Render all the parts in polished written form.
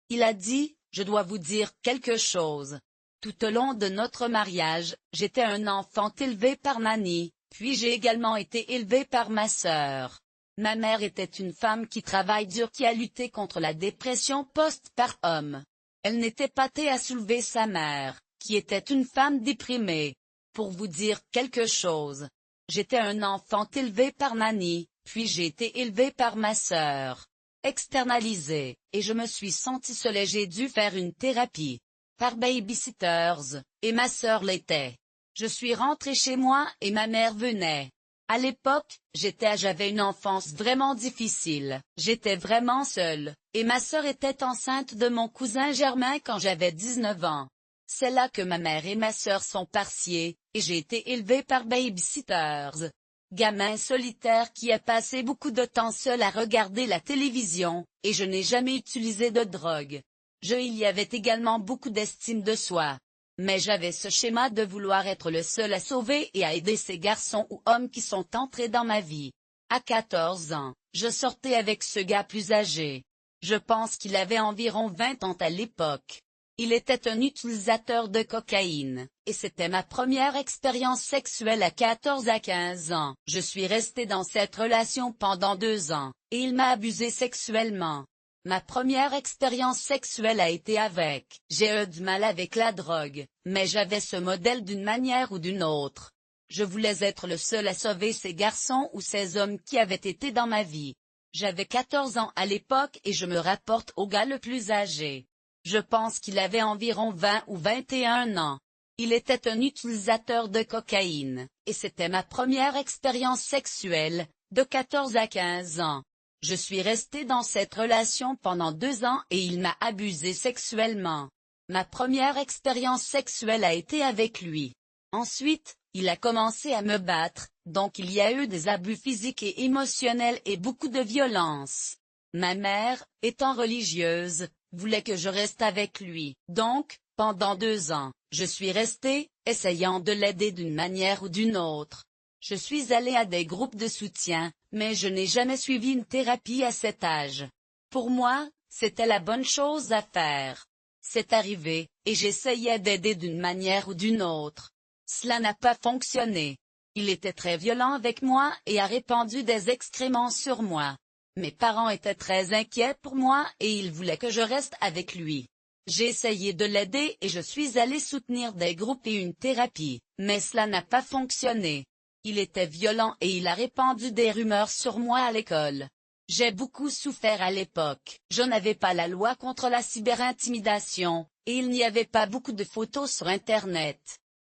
Il a dit, « Je dois vous dire quelque chose. Tout au long de notre mariage, j'étais un enfant élevé par Nanny, puis j'ai également été élevé par ma sœur. Ma mère était une femme qui travaille dur, qui a lutté contre la dépression post-partum. Elle n'était pas à soulever sa mère, qui était une femme déprimée. Pour vous dire quelque chose. J'étais un enfant élevé par Nanny, puis j'ai été élevé par ma sœur. Externalisé, et je me suis senti seule et j'ai dû faire une thérapie. Par babysitters, et ma sœur l'était. Je suis rentrée chez moi et ma mère venait. À l'époque, j'avais une enfance vraiment difficile, j'étais vraiment seule, et ma sœur était enceinte de mon cousin Germain quand j'avais 19 ans. C'est là que ma mère et ma sœur sont parties, et j'ai été élevée par babysitters. Gamin solitaire qui a passé beaucoup de temps seul à regarder la télévision, et je n'ai jamais utilisé de drogue. Il y avait également beaucoup d'estime de soi. Mais j'avais ce schéma de vouloir être le seul à sauver et à aider ces garçons ou hommes qui sont entrés dans ma vie. À 14 ans, je sortais avec ce gars plus âgé. Je pense qu'il avait environ 20 ans à l'époque. Il était un utilisateur de cocaïne, et c'était ma première expérience sexuelle à 14 à 15 ans. Je suis restée dans cette relation pendant 2 ans, et il m'a abusé sexuellement. Ma première expérience sexuelle a été avec. J'ai eu du mal avec la drogue, mais j'avais ce modèle d'une manière ou d'une autre. Je voulais être le seul à sauver ces garçons ou ces hommes qui avaient été dans ma vie. J'avais 14 ans à l'époque et je me rapporte au gars le plus âgé. Je pense qu'il avait environ 20 ou 21 ans. Il était un utilisateur de cocaïne, et c'était ma première expérience sexuelle, de 14 à 15 ans. Je suis restée dans cette relation pendant 2 ans et il m'a abusé sexuellement. Ma première expérience sexuelle a été avec lui. Ensuite, il a commencé à me battre, donc il y a eu des abus physiques et émotionnels et beaucoup de violence. Ma mère, étant religieuse, voulait que je reste avec lui. Donc, pendant 2 ans, je suis restée, essayant de l'aider d'une manière ou d'une autre. Je suis allée à des groupes de soutien, mais je n'ai jamais suivi une thérapie à cet âge. Pour moi, c'était la bonne chose à faire. C'est arrivé, et j'essayais d'aider d'une manière ou d'une autre. Cela n'a pas fonctionné. Il était très violent avec moi et a répandu des excréments sur moi. Mes parents étaient très inquiets pour moi et ils voulaient que je reste avec lui. J'ai essayé de l'aider et je suis allée soutenir des groupes et une thérapie, mais cela n'a pas fonctionné. Il était violent et il a répandu des rumeurs sur moi à l'école. J'ai beaucoup souffert à l'époque. Je n'avais pas la loi contre la cyberintimidation, et il n'y avait pas beaucoup de photos sur Internet.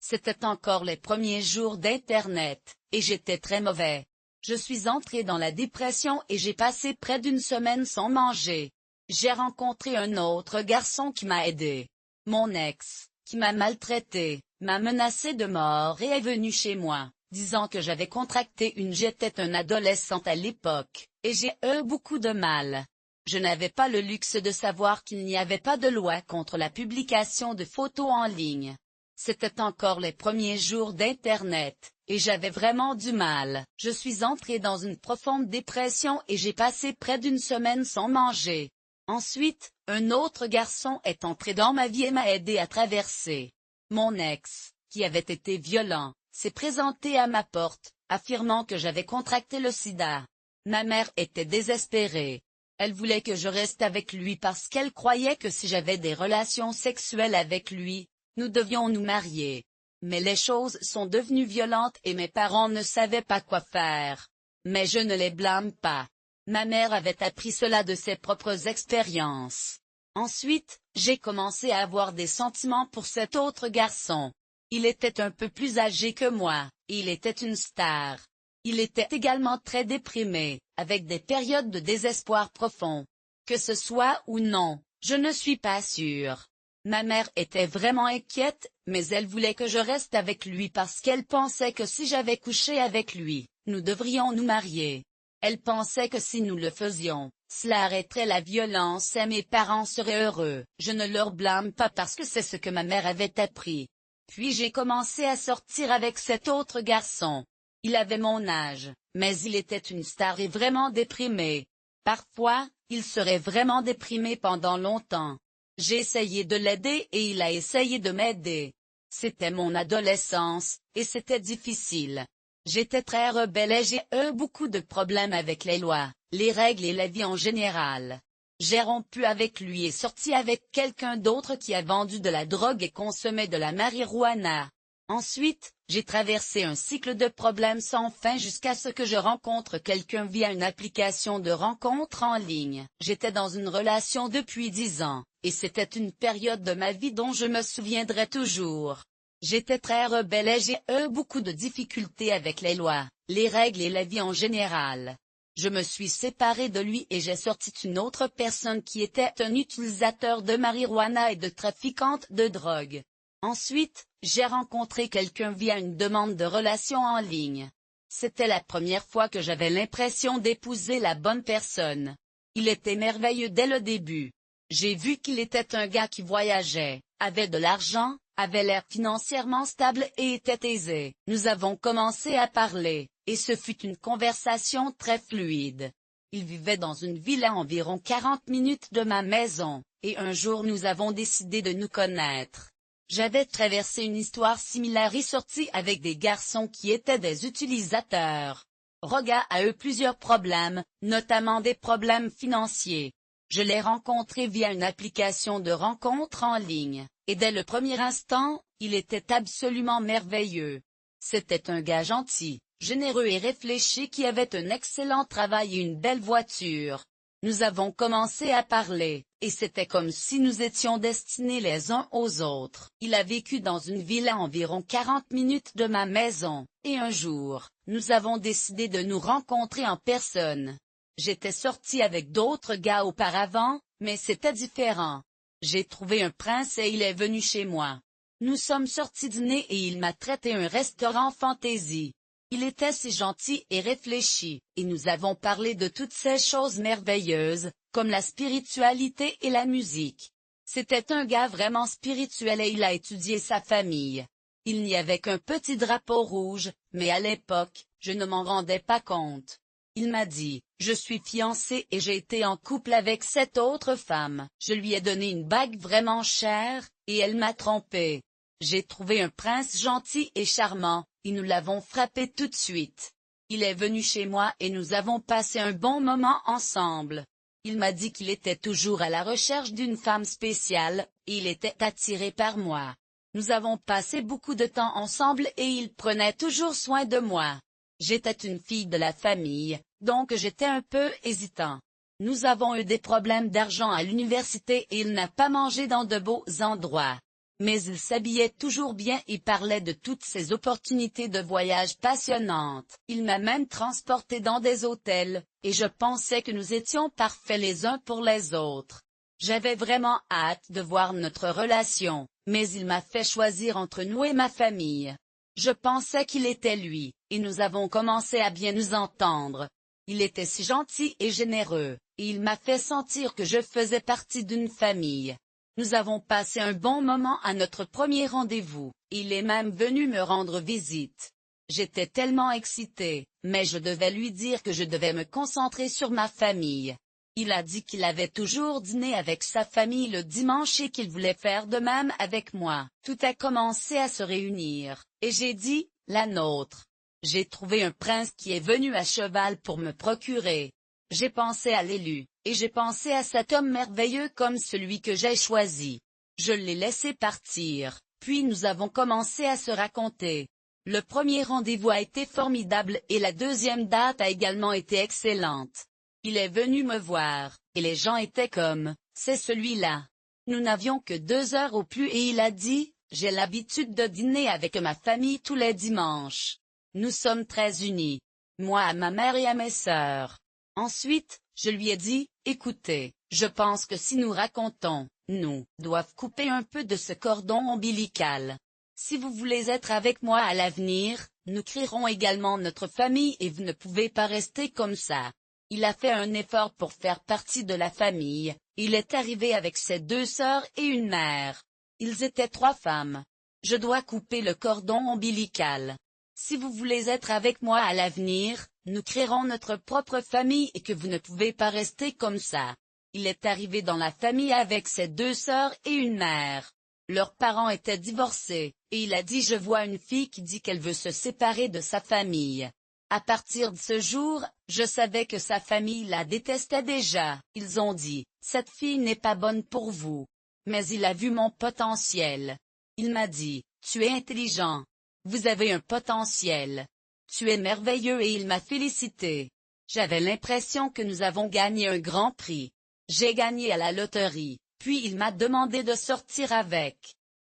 C'était encore les premiers jours d'Internet, et j'étais très mauvais. Je suis entrée dans la dépression et j'ai passé près d'une semaine sans manger. J'ai rencontré un autre garçon qui m'a aidé. Mon ex, qui m'a maltraité, m'a menacé de mort et est venu chez moi, disant que j'avais contracté j'étais un adolescente à l'époque, et j'ai eu beaucoup de mal. Je n'avais pas le luxe de savoir qu'il n'y avait pas de loi contre la publication de photos en ligne. C'était encore les premiers jours d'Internet, et j'avais vraiment du mal. Je suis entrée dans une profonde dépression et j'ai passé près d'une semaine sans manger. Ensuite, un autre garçon est entré dans ma vie et m'a aidé à traverser. Mon ex, qui avait été violent, s'est présenté à ma porte, affirmant que j'avais contracté le sida. Ma mère était désespérée. Elle voulait que je reste avec lui parce qu'elle croyait que si j'avais des relations sexuelles avec lui, nous devions nous marier. Mais les choses sont devenues violentes et mes parents ne savaient pas quoi faire. Mais je ne les blâme pas. Ma mère avait appris cela de ses propres expériences. Ensuite, j'ai commencé à avoir des sentiments pour cet autre garçon. Il était un peu plus âgé que moi, et il était une star. Il était également très déprimé, avec des périodes de désespoir profond. Que ce soit ou non, je ne suis pas sûre. Ma mère était vraiment inquiète, mais elle voulait que je reste avec lui parce qu'elle pensait que si j'avais couché avec lui, nous devrions nous marier. Elle pensait que si nous le faisions, cela arrêterait la violence et mes parents seraient heureux. Je ne leur blâme pas parce que c'est ce que ma mère avait appris. Puis j'ai commencé à sortir avec cet autre garçon. Il avait mon âge, mais il était une star et vraiment déprimé. Parfois, Il serait vraiment déprimé pendant longtemps. J'ai essayé de l'aider et il a essayé de m'aider. C'était mon adolescence, et c'était difficile. J'étais très rebelle et j'ai eu beaucoup de problèmes avec les lois, les règles et la vie en général. J'ai rompu avec lui et sorti avec quelqu'un d'autre qui a vendu de la drogue et consommait de la marijuana. Ensuite, j'ai traversé un cycle de problèmes sans fin jusqu'à ce que je rencontre quelqu'un via une application de rencontre en ligne. J'étais dans une relation depuis 10 ans, et c'était une période de ma vie dont je me souviendrai toujours. J'étais très rebelle et j'ai eu beaucoup de difficultés avec les lois, les règles et la vie en général. Je me suis séparée de lui et j'ai sorti une autre personne qui était un utilisateur de marijuana et de trafiquante de drogue. Ensuite, j'ai rencontré quelqu'un via une demande de relation en ligne. C'était la première fois que j'avais l'impression d'épouser la bonne personne. Il était merveilleux dès le début. J'ai vu qu'il était un gars qui voyageait, avait de l'argent, avait l'air financièrement stable et était aisé. Nous avons commencé à parler, et ce fut une conversation très fluide. Il vivait dans une ville à environ 40 minutes de ma maison, et un jour nous avons décidé de nous connaître. J'avais traversé une histoire similaire et sorti avec des garçons qui étaient des utilisateurs. Roga a eu plusieurs problèmes, notamment des problèmes financiers. Je l'ai rencontré via une application de rencontre en ligne, et dès le premier instant, il était absolument merveilleux. C'était un gars gentil, généreux et réfléchi qui avait un excellent travail et une belle voiture. Nous avons commencé à parler, et c'était comme si nous étions destinés les uns aux autres. Il a vécu dans une ville à environ 40 minutes de ma maison, et un jour, nous avons décidé de nous rencontrer en personne. J'étais sortie avec d'autres gars auparavant, mais c'était différent. J'ai trouvé un prince et il est venu chez moi. Nous sommes sortis dîner et il m'a traité un restaurant fantaisie. Il était si gentil et réfléchi, et nous avons parlé de toutes ces choses merveilleuses, comme la spiritualité et la musique. C'était un gars vraiment spirituel et il a étudié sa famille. Il n'y avait qu'un petit drapeau rouge, mais à l'époque, je ne m'en rendais pas compte. Il m'a dit, je suis fiancé et j'ai été en couple avec cette autre femme. Je lui ai donné une bague vraiment chère, et elle m'a trompé. J'ai trouvé un prince gentil et charmant, et nous l'avons frappé tout de suite. Il est venu chez moi et nous avons passé un bon moment ensemble. Il m'a dit qu'il était toujours à la recherche d'une femme spéciale, et il était attiré par moi. Nous avons passé beaucoup de temps ensemble et il prenait toujours soin de moi. J'étais une fille de la famille, donc j'étais un peu hésitant. Nous avons eu des problèmes d'argent à l'université et il n'a pas mangé dans de beaux endroits. Mais il s'habillait toujours bien et parlait de toutes ces opportunités de voyage passionnantes. Il m'a même transporté dans des hôtels, et je pensais que nous étions parfaits les uns pour les autres. J'avais vraiment hâte de voir notre relation, mais il m'a fait choisir entre nous et ma famille. Je pensais qu'il était lui, et nous avons commencé à bien nous entendre. Il était si gentil et généreux, et il m'a fait sentir que je faisais partie d'une famille. Nous avons passé un bon moment à notre premier rendez-vous, il est même venu me rendre visite. J'étais tellement excitée, mais je devais lui dire que je devais me concentrer sur ma famille. Il a dit qu'il avait toujours dîné avec sa famille le dimanche et qu'il voulait faire de même avec moi. Tout a commencé à se réunir, et j'ai dit, la nôtre. J'ai trouvé un prince qui est venu à cheval pour me procurer. J'ai pensé à l'élu, et j'ai pensé à cet homme merveilleux comme celui que j'ai choisi. Je l'ai laissé partir, puis nous avons commencé à se raconter. Le premier rendez-vous a été formidable et la deuxième date a également été excellente. Il est venu me voir, et les gens étaient comme, c'est celui-là. Nous n'avions que 2 heures au plus et il a dit, j'ai l'habitude de dîner avec ma famille tous les dimanches. Nous sommes très unis. Moi à ma mère et à mes sœurs. Ensuite, je lui ai dit, écoutez, je pense que si nous racontons, nous doivent couper un peu de ce cordon ombilical. Si vous voulez être avec moi à l'avenir, nous créerons également notre famille et vous ne pouvez pas rester comme ça. Il a fait un effort pour faire partie de la famille, il est arrivé avec ses 2 sœurs et une mère. Ils étaient 3 femmes. Je dois couper le cordon ombilical. Si vous voulez être avec moi à l'avenir, nous créerons notre propre famille et que vous ne pouvez pas rester comme ça. Il est arrivé dans la famille avec ses 2 sœurs et une mère. Leurs parents étaient divorcés, et il a dit: je vois une fille qui dit qu'elle veut se séparer de sa famille. À partir de ce jour, je savais que sa famille la détestait déjà. Ils ont dit: cette fille n'est pas bonne pour vous. Mais il a vu mon potentiel. Il m'a dit: tu es intelligent. Vous avez un potentiel. Tu es merveilleux, et il m'a félicité. J'avais l'impression que nous avons gagné un grand prix. J'ai gagné à la loterie, puis il m'a demandé de sortir avec.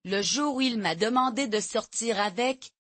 Le jour où il m'a demandé de sortir avec,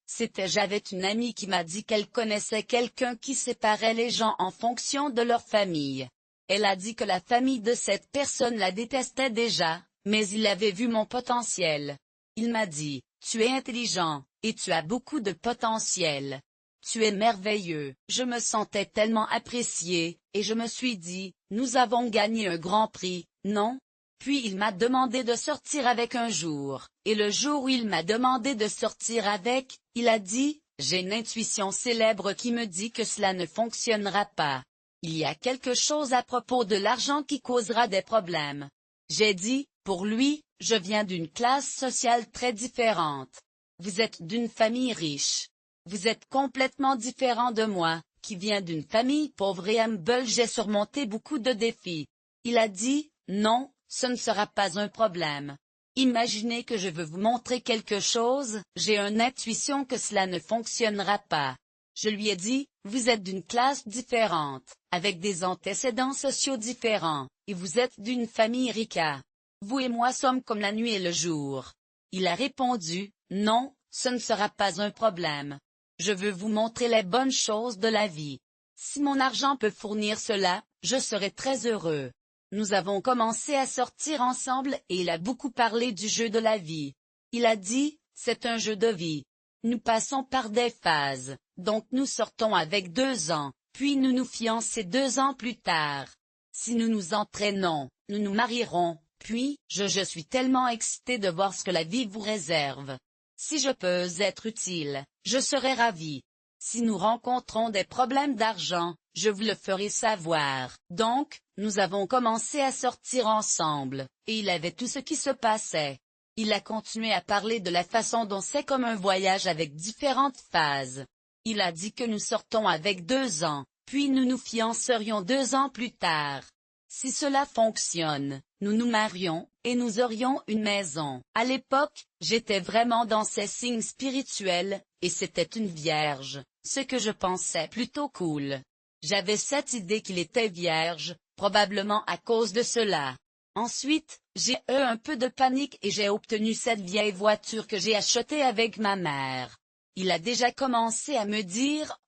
j'avais une amie qui m'a dit qu'elle connaissait quelqu'un qui séparait les gens en fonction de leur famille. Elle a dit que la famille de cette personne la détestait déjà, mais il avait vu mon potentiel. Il m'a dit: tu es intelligent, et tu as beaucoup de potentiel. Tu es merveilleux. Je me sentais tellement appréciée, et je me suis dit: nous avons gagné un grand prix, non? Puis il m'a demandé de sortir avec un jour, et le jour où il m'a demandé de sortir avec, il a dit: j'ai une intuition célèbre qui me dit que cela ne fonctionnera pas. Il y a quelque chose à propos de l'argent qui causera des problèmes. J'ai dit: pour lui, je viens d'une classe sociale très différente. Vous êtes d'une famille riche. Vous êtes complètement différent de moi, qui viens d'une famille pauvre et humble. J'ai surmonté beaucoup de défis. Il a dit: non, ce ne sera pas un problème. Imaginez que je veux vous montrer quelque chose, j'ai une intuition que cela ne fonctionnera pas. Je lui ai dit: vous êtes d'une classe différente, avec des antécédents sociaux différents, et vous êtes d'une famille riche. Vous et moi sommes comme la nuit et le jour. Il a répondu: non, ce ne sera pas un problème. Je veux vous montrer les bonnes choses de la vie. Si mon argent peut fournir cela, je serai très heureux. Nous avons commencé à sortir ensemble et il a beaucoup parlé du jeu de la vie. Il a dit: c'est un jeu de vie. Nous passons par des phases, donc nous sortons avec 2 ans, puis nous nous fiançons 2 ans plus tard. Si nous nous entraînons, nous nous marierons, puis, je suis tellement excité de voir ce que la vie vous réserve. Si je peux être utile, je serai ravi. Si nous rencontrons des problèmes d'argent, je vous le ferai savoir. Donc, nous avons commencé à sortir ensemble, et il avait tout ce qui se passait. Il a continué à parler de la façon dont c'est comme un voyage avec différentes phases. Il a dit que nous sortons avec 2 ans, puis nous nous fiancerions 2 ans plus tard. Si cela fonctionne, nous nous marions, et nous aurions une maison. À l'époque, j'étais vraiment dans ces signes spirituels, et c'était une vierge, ce que je pensais plutôt cool. J'avais cette idée qu'il était vierge, probablement à cause de cela. Ensuite, j'ai eu un peu de panique et j'ai obtenu cette vieille voiture que j'ai achetée avec ma mère. Il a déjà commencé à me dire: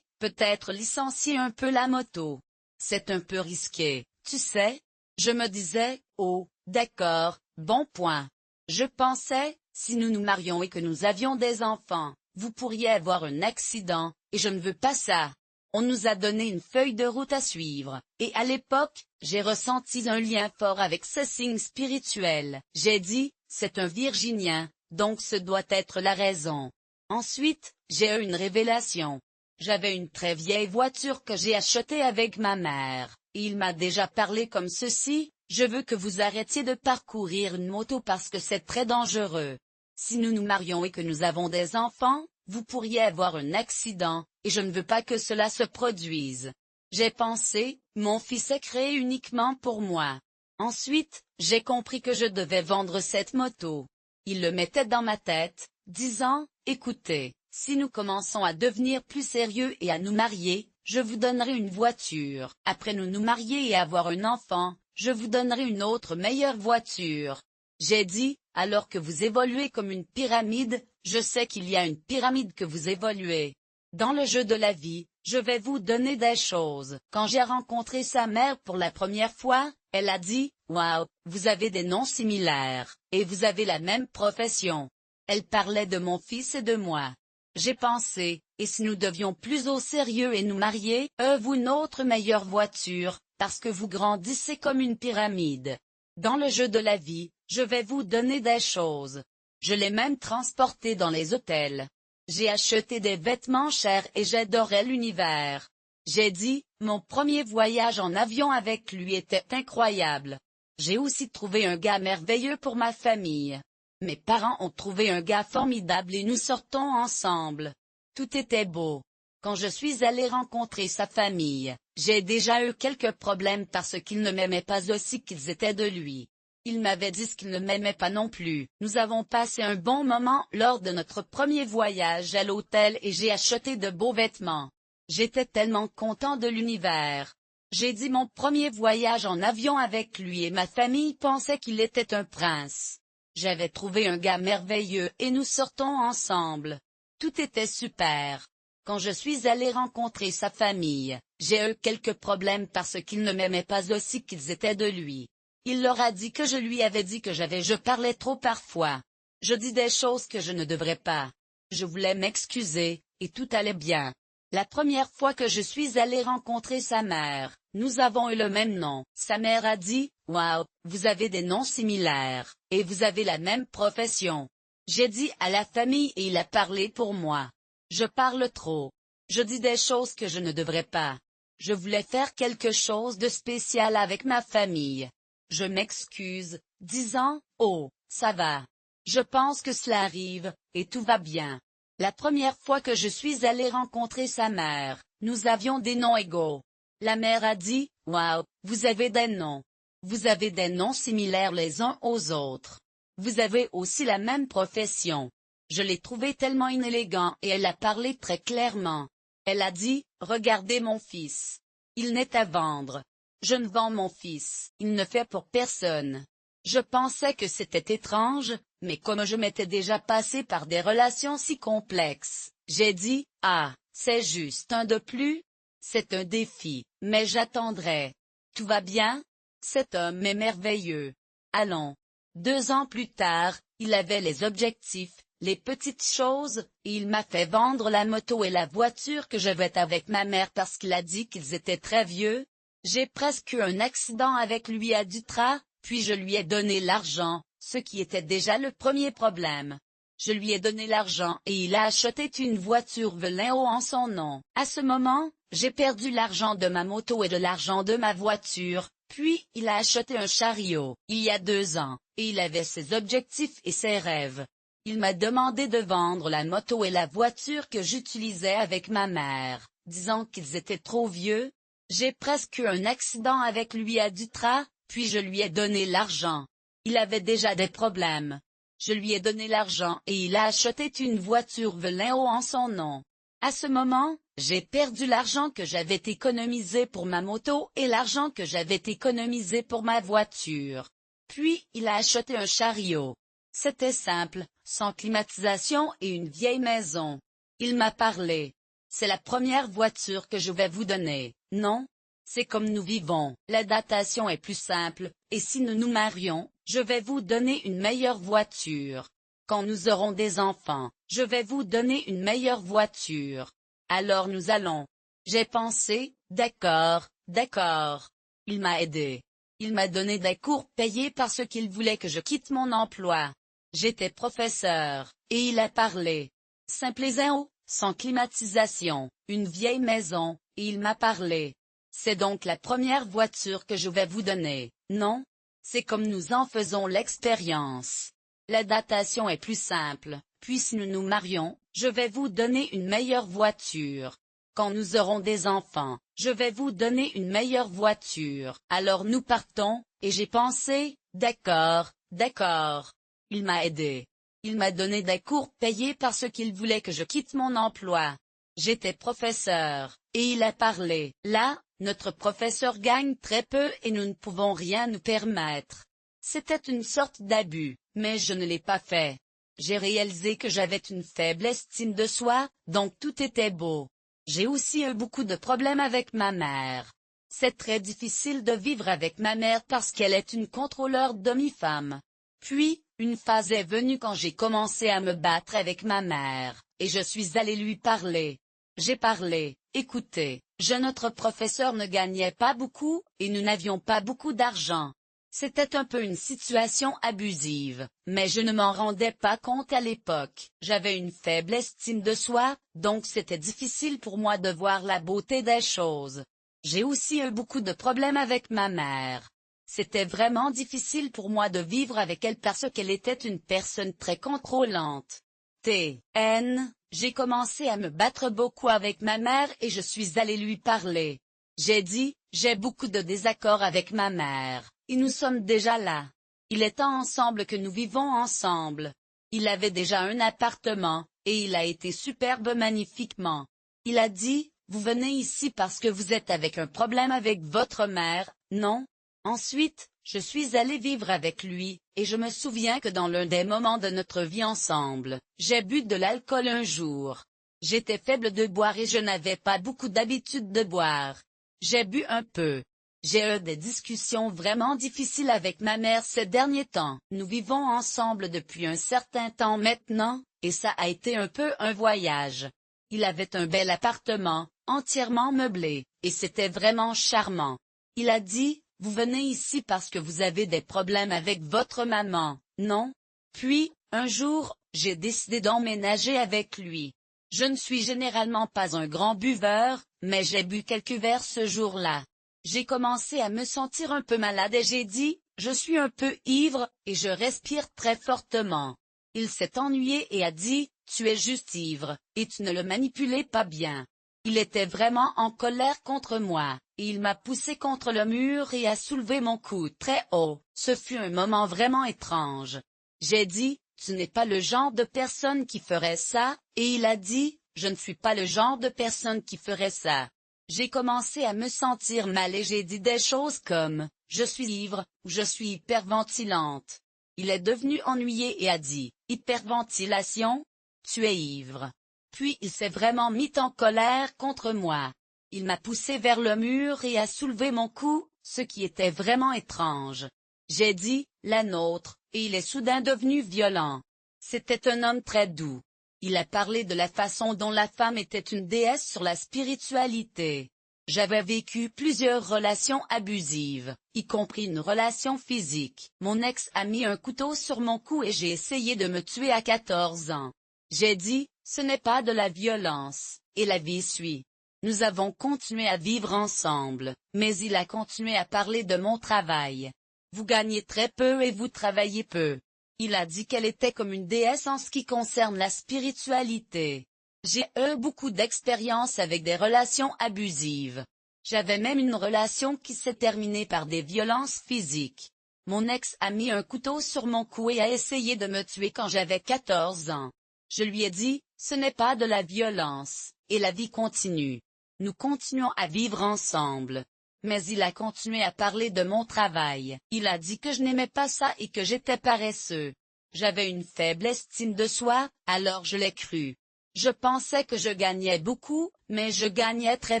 peut-être licencier un peu la moto. C'est un peu risqué, tu sais. Je me disais: oh, d'accord, bon point. Je pensais, si nous nous marions et que nous avions des enfants, vous pourriez avoir un accident, et je ne veux pas ça. On nous a donné une feuille de route à suivre, et à l'époque, j'ai ressenti un lien fort avec ce signe spirituel. J'ai dit: c'est un Virginien, donc ce doit être la raison. Ensuite, j'ai eu une révélation. J'avais une très vieille voiture que j'ai achetée avec ma mère, et il m'a déjà parlé comme ceci: je veux que vous arrêtiez de parcourir une moto parce que c'est très dangereux. Si nous nous marions et que nous avons des enfants, vous pourriez avoir un accident, et je ne veux pas que cela se produise. J'ai pensé: mon fils est créé uniquement pour moi. Ensuite, j'ai compris que je devais vendre cette moto. Il le mettait dans ma tête, disant: écoutez, si nous commençons à devenir plus sérieux et à nous marier, je vous donnerai une voiture. Après nous marier et avoir un enfant, je vous donnerai une autre meilleure voiture. J'ai dit: alors que vous évoluez comme une pyramide, je sais qu'il y a une pyramide que vous évoluez. Dans le jeu de la vie, je vais vous donner des choses. Quand j'ai rencontré sa mère pour la première fois, elle a dit: waouh, vous avez des noms similaires, et vous avez la même profession. Elle parlait de mon fils et de moi. J'ai pensé: et si nous devions plus au sérieux et nous marier, vous notre meilleure voiture, parce que vous grandissez comme une pyramide. Dans le jeu de la vie, je vais vous donner des choses. Je l'ai même transporté dans les hôtels. J'ai acheté des vêtements chers et j'adorais l'univers. J'ai dit, mon premier voyage en avion avec lui était incroyable. J'ai aussi trouvé un gars merveilleux pour ma famille. Mes parents ont trouvé un gars formidable et nous sortons ensemble. Tout était beau. Quand je suis allé rencontrer sa famille, j'ai déjà eu quelques problèmes parce qu'ils ne m'aimaient pas aussi qu'ils étaient de lui. Il m'avait dit qu'ils ne m'aimaient pas non plus. Nous avons passé un bon moment lors de notre premier voyage à l'hôtel et j'ai acheté de beaux vêtements. J'étais tellement content de l'univers. J'ai dit mon premier voyage en avion avec lui et ma famille pensait qu'il était un prince. J'avais trouvé un gars merveilleux et nous sortons ensemble. Tout était super. Quand je suis allé rencontrer sa famille, j'ai eu quelques problèmes parce qu'ils ne m'aimaient pas aussi qu'ils étaient de lui. Il leur a dit que je lui avais dit que je parlais trop parfois. Je dis des choses que je ne devrais pas. Je voulais m'excuser, et tout allait bien. La première fois que je suis allé rencontrer sa mère, nous avons eu le même nom. Sa mère a dit, « Wow, vous avez des noms similaires, et vous avez la même profession. » J'ai dit à la famille et il a parlé pour moi. Je parle trop. Je dis des choses que je ne devrais pas. Je voulais faire quelque chose de spécial avec ma famille. Je m'excuse, disant, « Oh, ça va. Je pense que cela arrive, et tout va bien. » La première fois que je suis allé rencontrer sa mère, nous avions des noms égaux. La mère a dit, « Wow, vous avez des noms. Vous avez des noms similaires les uns aux autres. Vous avez aussi la même profession. » Je l'ai trouvé tellement inélégant et elle a parlé très clairement. Elle a dit, « Regardez mon fils. Il n'est à vendre. Je ne vends mon fils. Il ne fait pour personne. » Je pensais que c'était étrange, mais comme je m'étais déjà passé par des relations si complexes, j'ai dit, « Ah, c'est juste un de plus. C'est un défi, mais j'attendrai. Tout va bien? Cet homme est merveilleux. Allons. » 2 ans plus tard, il avait les objectifs, les petites choses, et il m'a fait vendre la moto et la voiture que j'avais avec ma mère parce qu'il a dit qu'ils étaient très vieux. J'ai presque eu un accident avec lui à Dutra, puis je lui ai donné l'argent, ce qui était déjà le premier problème. Je lui ai donné l'argent et il a acheté une voiture Velinho en son nom. À ce moment, j'ai perdu l'argent de ma moto et de l'argent de ma voiture, puis il a acheté un chariot, il y a 2 ans, et il avait ses objectifs et ses rêves. Il m'a demandé de vendre la moto et la voiture que j'utilisais avec ma mère, disant qu'ils étaient trop vieux. J'ai presque eu un accident avec lui à Dutra, puis je lui ai donné l'argent. Il avait déjà des problèmes. Je lui ai donné l'argent et il a acheté une voiture Velinho en son nom. À ce moment, j'ai perdu l'argent que j'avais économisé pour ma moto et l'argent que j'avais économisé pour ma voiture. Puis, il a acheté un chariot. C'était simple, sans climatisation et une vieille maison. Il m'a parlé. C'est la première voiture que je vais vous donner, non? C'est comme nous vivons, la datation est plus simple, et si nous nous marions, je vais vous donner une meilleure voiture. Quand nous aurons des enfants, je vais vous donner une meilleure voiture. Alors nous allons. J'ai pensé, d'accord, d'accord. Il m'a aidé. Il m'a donné des cours payés parce qu'il voulait que je quitte mon emploi. J'étais professeur, et il a parlé. Simple-Zéro, sans climatisation, une vieille maison, et il m'a parlé. C'est donc la première voiture que je vais vous donner, non? C'est comme nous en faisons l'expérience. La datation est plus simple, puis si nous nous marions, je vais vous donner une meilleure voiture. Quand nous aurons des enfants, je vais vous donner une meilleure voiture. Alors nous partons, et j'ai pensé, d'accord, d'accord. Il m'a aidé. Il m'a donné des cours payés parce qu'il voulait que je quitte mon emploi. J'étais professeur, et il a parlé. Là, notre professeur gagne très peu et nous ne pouvons rien nous permettre. C'était une sorte d'abus, mais je ne l'ai pas fait. J'ai réalisé que j'avais une faible estime de soi, donc tout était beau. J'ai aussi eu beaucoup de problèmes avec ma mère. C'est très difficile de vivre avec ma mère parce qu'elle est une contrôleur demi-femme. Puis, une phase est venue quand j'ai commencé à me battre avec ma mère, et je suis allé lui parler. J'ai parlé, écoutez, notre professeur ne gagnait pas beaucoup, et nous n'avions pas beaucoup d'argent. C'était un peu une situation abusive, mais je ne m'en rendais pas compte à l'époque. J'avais une faible estime de soi, donc c'était difficile pour moi de voir la beauté des choses. J'ai aussi eu beaucoup de problèmes avec ma mère. C'était vraiment difficile pour moi de vivre avec elle parce qu'elle était une personne très contrôlante. J'ai commencé à me battre beaucoup avec ma mère et je suis allé lui parler. J'ai dit, j'ai beaucoup de désaccords avec ma mère, et nous sommes déjà là. Il est temps ensemble que nous vivons ensemble. Il avait déjà un appartement, et il a été superbe magnifiquement. Il a dit, vous venez ici parce que vous êtes avec un problème avec votre mère, non? Ensuite, je suis allé vivre avec lui, et je me souviens que dans l'un des moments de notre vie ensemble, j'ai bu de l'alcool un jour. J'étais faible de boire et je n'avais pas beaucoup d'habitude de boire. J'ai bu un peu. J'ai eu des discussions vraiment difficiles avec ma mère ces derniers temps. Nous vivons ensemble depuis un certain temps maintenant, et ça a été un peu un voyage. Il avait un bel appartement, entièrement meublé, et c'était vraiment charmant. Il a dit, vous venez ici parce que vous avez des problèmes avec votre maman, non? Puis, un jour, j'ai décidé d'emménager avec lui. Je ne suis généralement pas un grand buveur, mais j'ai bu quelques verres ce jour-là. J'ai commencé à me sentir un peu malade et j'ai dit, je suis un peu ivre, et je respire très fortement. Il s'est ennuyé et a dit, tu es juste ivre, et tu ne le manipulais pas bien. Il était vraiment en colère contre moi, et il m'a poussé contre le mur et a soulevé mon cou très haut. Ce fut un moment vraiment étrange. J'ai dit, tu n'es pas le genre de personne qui ferait ça, et il a dit, je ne suis pas le genre de personne qui ferait ça. J'ai commencé à me sentir mal et j'ai dit des choses comme, je suis ivre, ou je suis hyperventilante. Il est devenu ennuyé et a dit, hyperventilation? Tu es ivre. Puis il s'est vraiment mis en colère contre moi. Il m'a poussé vers le mur et a soulevé mon cou, ce qui était vraiment étrange. J'ai dit, la nôtre, et il est soudain devenu violent. C'était un homme très doux. Il a parlé de la façon dont la femme était une déesse sur la spiritualité. J'avais vécu plusieurs relations abusives, y compris une relation physique. Mon ex a mis un couteau sur mon cou et j'ai essayé de me tuer à 14 ans. J'ai dit, ce n'est pas de la violence, et la vie suit. Nous avons continué à vivre ensemble, mais il a continué à parler de mon travail. Vous gagnez très peu et vous travaillez peu. Il a dit qu'elle était comme une déesse en ce qui concerne la spiritualité. J'ai eu beaucoup d'expérience avec des relations abusives. J'avais même une relation qui s'est terminée par des violences physiques. Mon ex a mis un couteau sur mon cou et a essayé de me tuer quand j'avais 14 ans. Je lui ai dit, ce n'est pas de la violence, et la vie continue. Nous continuons à vivre ensemble. Mais il a continué à parler de mon travail. Il a dit que je n'aimais pas ça et que j'étais paresseux. J'avais une faible estime de soi, alors je l'ai cru. Je pensais que je gagnais beaucoup, mais je gagnais très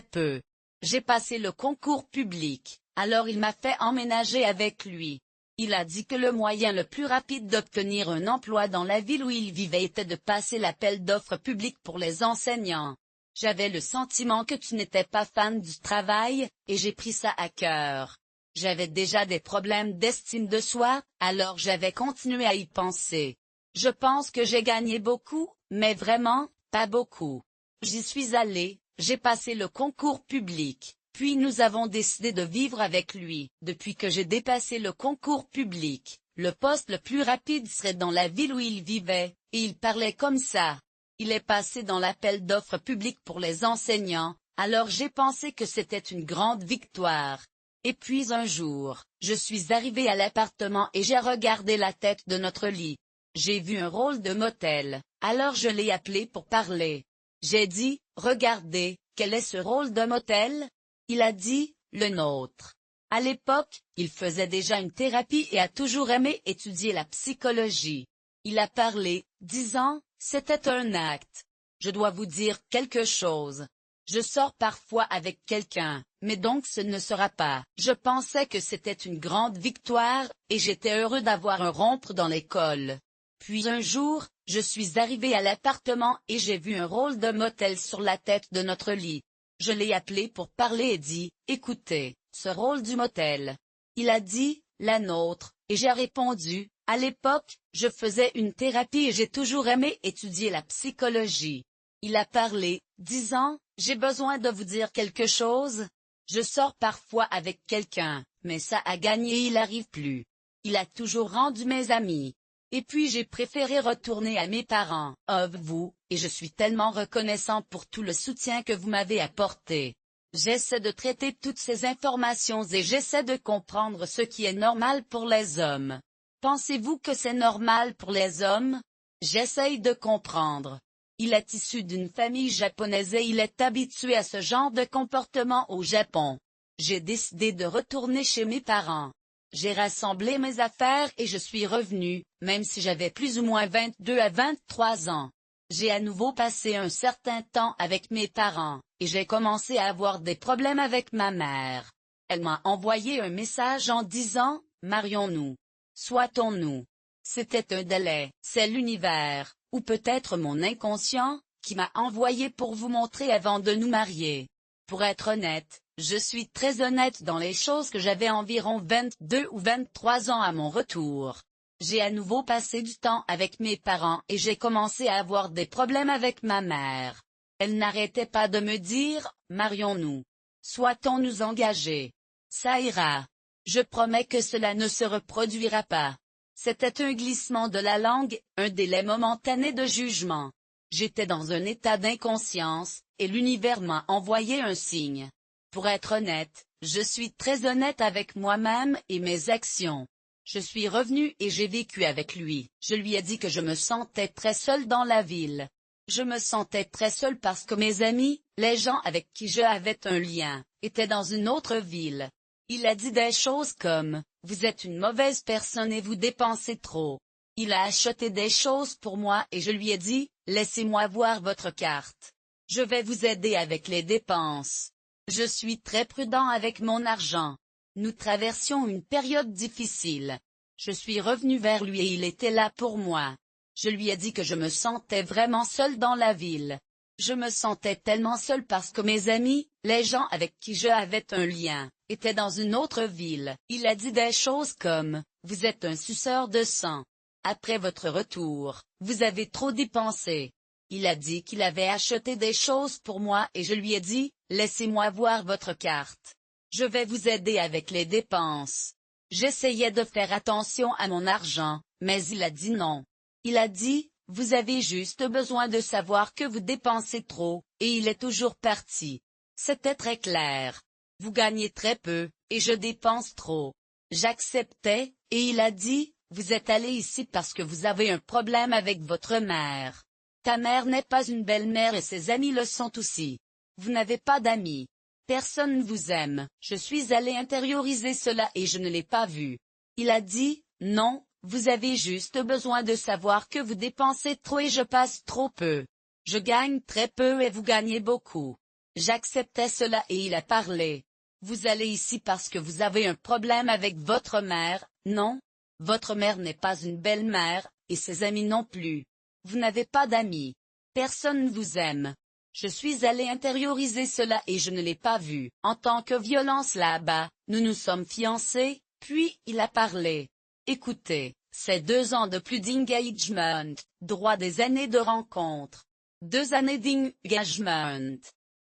peu. J'ai passé le concours public, alors il m'a fait emménager avec lui. Il a dit que le moyen le plus rapide d'obtenir un emploi dans la ville où il vivait était de passer l'appel d'offres public pour les enseignants. J'avais le sentiment que tu n'étais pas fan du travail, et j'ai pris ça à cœur. J'avais déjà des problèmes d'estime de soi, alors j'avais continué à y penser. Je pense que j'ai gagné beaucoup, mais vraiment, pas beaucoup. J'y suis allé, j'ai passé le concours public, puis nous avons décidé de vivre avec lui. Depuis que j'ai dépassé le concours public, le poste le plus rapide serait dans la ville où il vivait, et il parlait comme ça. Il est passé dans l'appel d'offres public pour les enseignants, alors j'ai pensé que c'était une grande victoire. Et puis un jour, je suis arrivé à l'appartement et j'ai regardé la tête de notre lit. J'ai vu un rôle de motel, alors je l'ai appelé pour parler. J'ai dit, regardez, quel est ce rôle de motel? Il a dit, le nôtre. À l'époque, il faisait déjà une thérapie et a toujours aimé étudier la psychologie. Il a parlé, disant, c'était un acte. Je dois vous dire quelque chose. Je sors parfois avec quelqu'un, mais donc ce ne sera pas. Je pensais que c'était une grande victoire, et j'étais heureux d'avoir un rompre dans l'école. Puis un jour, je suis arrivé à l'appartement et j'ai vu un rôle de motel sur la tête de notre lit. Je l'ai appelé pour parler et dit, écoutez, ce rôle du motel. Il a dit, la nôtre, et j'ai répondu, à l'époque, je faisais une thérapie et j'ai toujours aimé étudier la psychologie. Il a parlé, disant, j'ai besoin de vous dire quelque chose. Je sors parfois avec quelqu'un, mais ça a gagné et il arrive plus. Il a toujours rendu mes amis. Et puis j'ai préféré retourner à mes parents, vous, et je suis tellement reconnaissant pour tout le soutien que vous m'avez apporté. J'essaie de traiter toutes ces informations et j'essaie de comprendre ce qui est normal pour les hommes. Pensez-vous que c'est normal pour les hommes? J'essaye de comprendre. Il est issu d'une famille japonaise et il est habitué à ce genre de comportement au Japon. J'ai décidé de retourner chez mes parents. J'ai rassemblé mes affaires et je suis revenu, même si j'avais plus ou moins 22 à 23 ans. J'ai à nouveau passé un certain temps avec mes parents, et j'ai commencé à avoir des problèmes avec ma mère. Elle m'a envoyé un message en disant, « Marions-nous. Soitons-nous. » C'était un délai, c'est l'univers, ou peut-être mon inconscient, qui m'a envoyé pour vous montrer avant de nous marier. Pour être honnête, je suis très honnête dans les choses que j'avais environ 22 ou 23 ans à mon retour. J'ai à nouveau passé du temps avec mes parents et j'ai commencé à avoir des problèmes avec ma mère. Elle n'arrêtait pas de me dire, « Marions-nous. Souhaitons-nous engagés. Ça ira. Je promets que cela ne se reproduira pas. » C'était un glissement de la langue, un délai momentané de jugement. J'étais dans un état d'inconscience, et l'univers m'a envoyé un signe. Pour être honnête, je suis très honnête avec moi-même et mes actions. Je suis revenu et j'ai vécu avec lui. Je lui ai dit que je me sentais très seul dans la ville. Je me sentais très seul parce que mes amis, les gens avec qui je avais un lien, étaient dans une autre ville. Il a dit des choses comme, « Vous êtes une mauvaise personne et vous dépensez trop. » Il a acheté des choses pour moi et je lui ai dit, « Laissez-moi voir votre carte. Je vais vous aider avec les dépenses. » Je suis très prudent avec mon argent. Nous traversions une période difficile. Je suis revenu vers lui et il était là pour moi. Je lui ai dit que je me sentais vraiment seul dans la ville. Je me sentais tellement seul parce que mes amis, les gens avec qui je avais un lien, étaient dans une autre ville. Il a dit des choses comme, « Vous êtes un suceur de sang. Après votre retour, vous avez trop dépensé. » Il a dit qu'il avait acheté des choses pour moi et je lui ai dit, « Laissez-moi voir votre carte. Je vais vous aider avec les dépenses. » J'essayais de faire attention à mon argent, mais il a dit non. Il a dit, « Vous avez juste besoin de savoir que vous dépensez trop, » et il est toujours parti. C'était très clair. Vous gagnez très peu, et je dépense trop. J'acceptais, et il a dit, « Vous êtes allé ici parce que vous avez un problème avec votre mère. Ta mère n'est pas une belle-mère et ses amis le sont aussi. Vous n'avez pas d'amis. Personne ne vous aime. » Je suis allé intérioriser cela et je ne l'ai pas vu. Il a dit, « Non, vous avez juste besoin de savoir que vous dépensez trop et je passe trop peu. Je gagne très peu et vous gagnez beaucoup. » J'acceptais cela et il a parlé. « Vous allez ici parce que vous avez un problème avec votre mère, non? Votre mère n'est pas une belle-mère, et ses amis non plus. Vous n'avez pas d'amis. Personne ne vous aime. » Je suis allé intérioriser cela et je ne l'ai pas vu. En tant que violence là-bas, nous nous sommes fiancés, puis il a parlé. Écoutez, c'est 2 ans de plus d'engagement, droit des années de rencontre. 2 années d'engagement.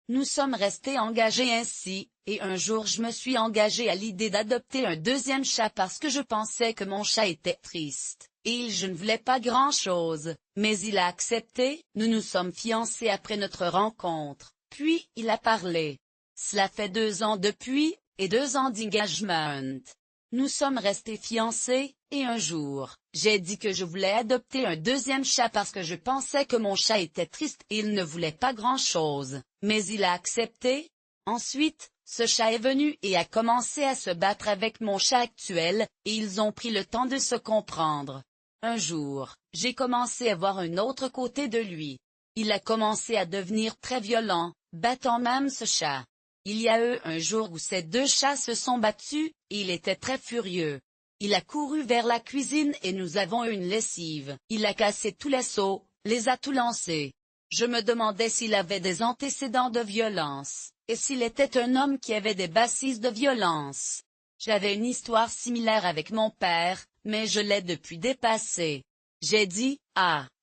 Nous sommes restés engagés ainsi, et un jour je me suis engagé à l'idée d'adopter un deuxième chat parce que je pensais que mon chat était triste. Et je ne voulais pas grand-chose, mais il a accepté. Nous nous sommes fiancés après notre rencontre, puis il a parlé. Cela fait 2 ans depuis, et 2 ans d'engagement. Nous sommes restés fiancés, et un jour, j'ai dit que je voulais adopter un deuxième chat parce que je pensais que mon chat était triste et il ne voulait pas grand-chose, mais il a accepté. Ensuite, ce chat est venu et a commencé à se battre avec mon chat actuel, et ils ont pris le temps de se comprendre. Un jour, j'ai commencé à voir un autre côté de lui. Il a commencé à devenir très violent, battant même ce chat. Il y a eu un jour où ces 2 chats se sont battus, et il était très furieux. Il a couru vers la cuisine et nous avons eu une lessive. Il a cassé tous les seaux, les a tout lancés. Je me demandais s'il avait des antécédents de violence, et s'il était un homme qui avait des bases de violence. J'avais une histoire similaire avec mon père, mais je l'ai depuis dépassée. J'ai dit,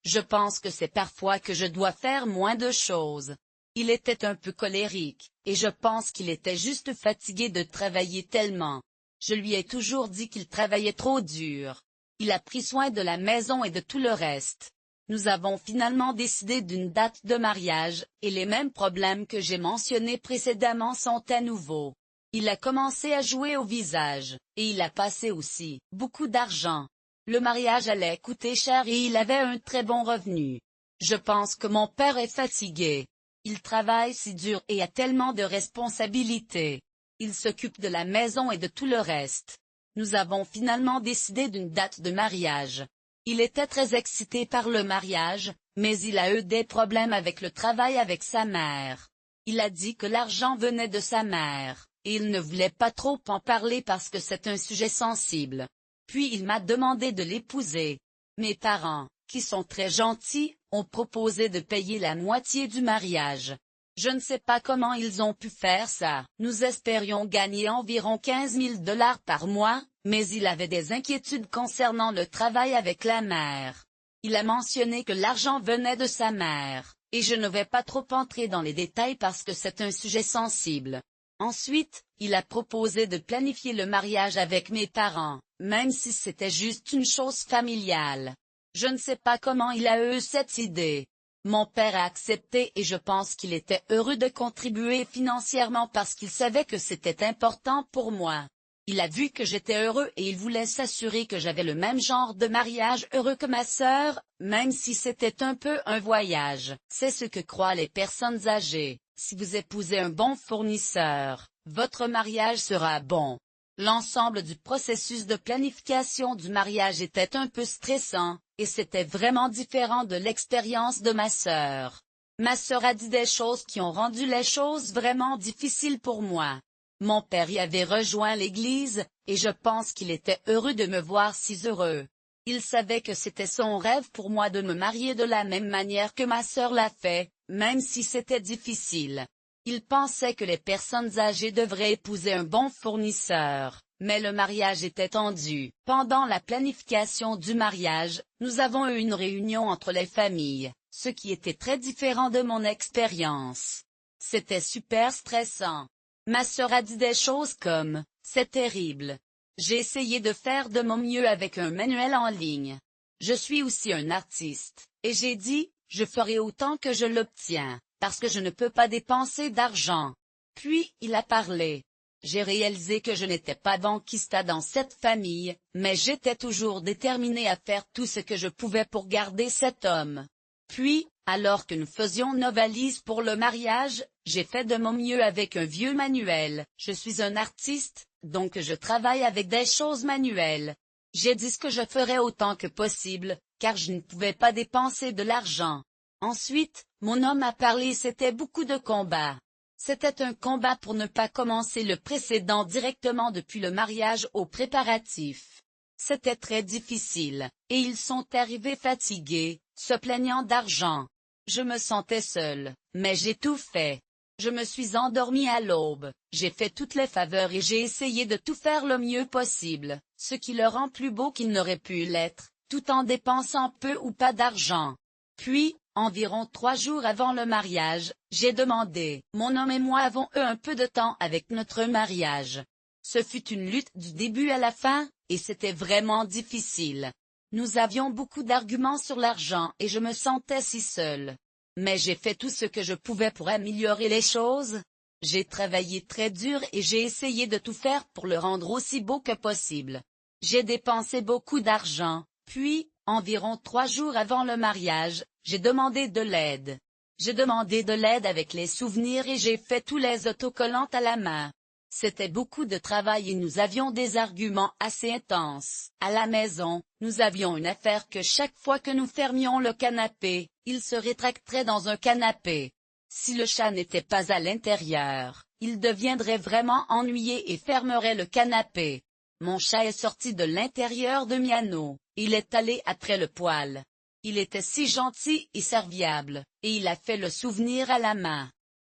je pense que c'est parfois que je dois faire moins de choses. Il était un peu colérique, et je pense qu'il était juste fatigué de travailler tellement. Je lui ai toujours dit qu'il travaillait trop dur. Il a pris soin de la maison et de tout le reste. Nous avons finalement décidé d'une date de mariage, et les mêmes problèmes que j'ai mentionnés précédemment sont à nouveau. Il a commencé à jouer au visage, et il a passé aussi beaucoup d'argent. Le mariage allait coûter cher et il avait un très bon revenu. Je pense que mon père est fatigué. Il travaille si dur et a tellement de responsabilités. Il s'occupe de la maison et de tout le reste. Nous avons finalement décidé d'une date de mariage. Il était très excité par le mariage, mais il a eu des problèmes avec le travail avec sa mère. Il a dit que l'argent venait de sa mère, et il ne voulait pas trop en parler parce que c'est un sujet sensible. Puis il m'a demandé de l'épouser. Mes parents, qui sont très gentils, ont proposé de payer la moitié du mariage. Je ne sais pas comment ils ont pu faire ça. Nous espérions gagner environ 15 000 $ par mois, mais il avait des inquiétudes concernant le travail avec la mère. Il a mentionné que l'argent venait de sa mère, et je ne vais pas trop entrer dans les détails parce que c'est un sujet sensible. Ensuite, il a proposé de planifier le mariage avec mes parents, même si c'était juste une chose familiale. Je ne sais pas comment il a eu cette idée. Mon père a accepté et je pense qu'il était heureux de contribuer financièrement parce qu'il savait que c'était important pour moi. Il a vu que j'étais heureux et il voulait s'assurer que j'avais le même genre de mariage heureux que ma sœur, même si c'était un peu un voyage. C'est ce que croient les personnes âgées. Si vous épousez un bon fournisseur, votre mariage sera bon. L'ensemble du processus de planification du mariage était un peu stressant, et c'était vraiment différent de l'expérience de ma sœur. Ma sœur a dit des choses qui ont rendu les choses vraiment difficiles pour moi. Mon père y avait rejoint l'église, et je pense qu'il était heureux de me voir si heureux. Il savait que c'était son rêve pour moi de me marier de la même manière que ma sœur l'a fait, même si c'était difficile. Il pensait que les personnes âgées devraient épouser un bon fournisseur, mais le mariage était tendu. Pendant la planification du mariage, nous avons eu une réunion entre les familles, ce qui était très différent de mon expérience. C'était super stressant. Ma sœur a dit des choses comme « C'est terrible ». J'ai essayé de faire de mon mieux avec un manuel en ligne. Je suis aussi un artiste, et j'ai dit « Je ferai autant que je l'obtiens ». Parce que je ne peux pas dépenser d'argent. Puis, il a parlé. J'ai réalisé que je n'étais pas banquista dans cette famille, mais j'étais toujours déterminé à faire tout ce que je pouvais pour garder cet homme. Puis, alors que nous faisions nos valises pour le mariage, j'ai fait de mon mieux avec un vieux manuel. Je suis un artiste, donc je travaille avec des choses manuelles. J'ai dit ce que je ferais autant que possible, car je ne pouvais pas dépenser de l'argent. Ensuite, mon homme a parlé et c'était beaucoup de combats. C'était un combat pour ne pas commencer le précédent directement depuis le mariage aux préparatifs. C'était très difficile, et ils sont arrivés fatigués, se plaignant d'argent. Je me sentais seule, mais j'ai tout fait. Je me suis endormie à l'aube, j'ai fait toutes les faveurs et j'ai essayé de tout faire le mieux possible, ce qui le rend plus beau qu'il n'aurait pu l'être, tout en dépensant peu ou pas d'argent. Puis, environ 3 jours avant le mariage, j'ai demandé. Mon homme et moi avons eu un peu de temps avec notre mariage. Ce fut une lutte du début à la fin, et c'était vraiment difficile. Nous avions beaucoup d'arguments sur l'argent et je me sentais si seule. Mais j'ai fait tout ce que je pouvais pour améliorer les choses. J'ai travaillé très dur et j'ai essayé de tout faire pour le rendre aussi beau que possible. J'ai dépensé beaucoup d'argent, puis, environ 3 jours avant le mariage, j'ai demandé de l'aide. J'ai demandé de l'aide avec les souvenirs et j'ai fait tous les autocollants à la main. C'était beaucoup de travail et nous avions des arguments assez intenses. À la maison, nous avions une affaire que chaque fois que nous fermions le canapé, il se rétracterait dans un canapé. Si le chat n'était pas à l'intérieur, il deviendrait vraiment ennuyé et fermerait le canapé. Mon chat est sorti de l'intérieur de Miano. Il est allé après le poêle. Il était si gentil et serviable, et il a fait le souvenir à la main.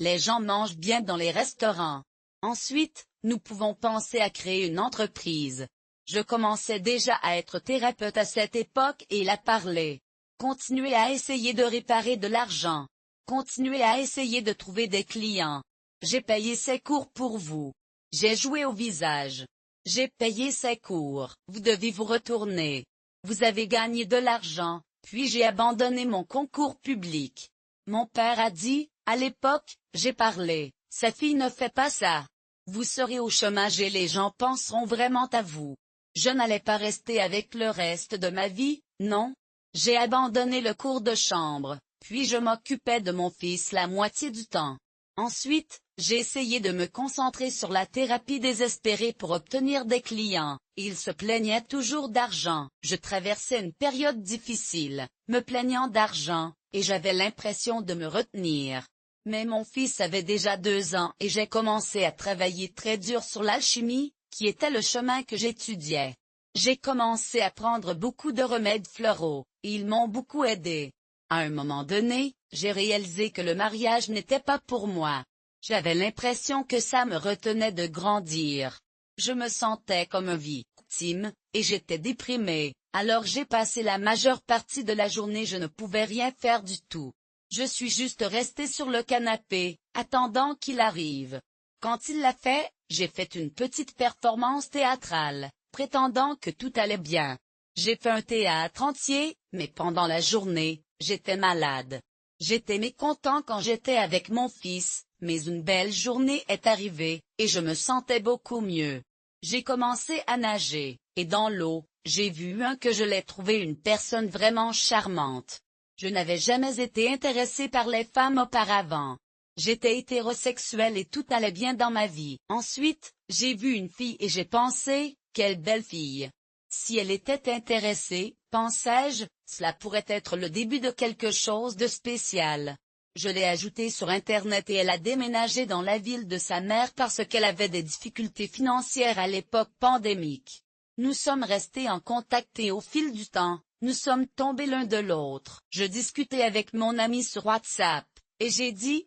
Les gens mangent bien dans les restaurants. Ensuite, nous pouvons penser à créer une entreprise. Je commençais déjà à être thérapeute à cette époque et il a parlé. Continuez à essayer de réparer de l'argent. Continuez à essayer de trouver des clients. J'ai payé ces cours pour vous. J'ai joué au visage. J'ai payé ces cours. Vous devez vous retourner. Vous avez gagné de l'argent, puis j'ai abandonné mon concours public. Mon père a dit, à l'époque, j'ai parlé, sa fille ne fait pas ça. Vous serez au chômage et les gens penseront vraiment à vous. Je n'allais pas rester avec le reste de ma vie, non. J'ai abandonné le cours de chambre, puis je m'occupais de mon fils la moitié du temps. Ensuite, j'ai essayé de me concentrer sur la thérapie désespérée pour obtenir des clients. Il se plaignait toujours d'argent. Je traversais une période difficile, me plaignant d'argent, et j'avais l'impression de me retenir. Mais mon fils avait déjà 2 ans et j'ai commencé à travailler très dur sur l'alchimie, qui était le chemin que j'étudiais. J'ai commencé à prendre beaucoup de remèdes floraux, et ils m'ont beaucoup aidé. À un moment donné, j'ai réalisé que le mariage n'était pas pour moi. J'avais l'impression que ça me retenait de grandir. Je me sentais comme une victime, et j'étais déprimée, alors j'ai passé la majeure partie de la journée je ne pouvais rien faire du tout. Je suis juste restée sur le canapé, attendant qu'il arrive. Quand il l'a fait, j'ai fait une petite performance théâtrale, prétendant que tout allait bien. J'ai fait un théâtre entier, mais pendant la journée, j'étais malade. J'étais mécontent quand j'étais avec mon fils, mais une belle journée est arrivée, et je me sentais beaucoup mieux. J'ai commencé à nager, et dans l'eau, j'ai vu que je l'ai trouvé une personne vraiment charmante. Je n'avais jamais été intéressée par les femmes auparavant. J'étais hétérosexuelle et tout allait bien dans ma vie. Ensuite, j'ai vu une fille et j'ai pensé, quelle belle fille. Si elle était intéressée, pensais-je, cela pourrait être le début de quelque chose de spécial. Je l'ai ajoutée sur Internet et elle a déménagé dans la ville de sa mère parce qu'elle avait des difficultés financières à l'époque pandémique. Nous sommes restés en contact et au fil du temps, nous sommes tombés l'un de l'autre. Je discutais avec mon ami sur WhatsApp, et j'ai dit,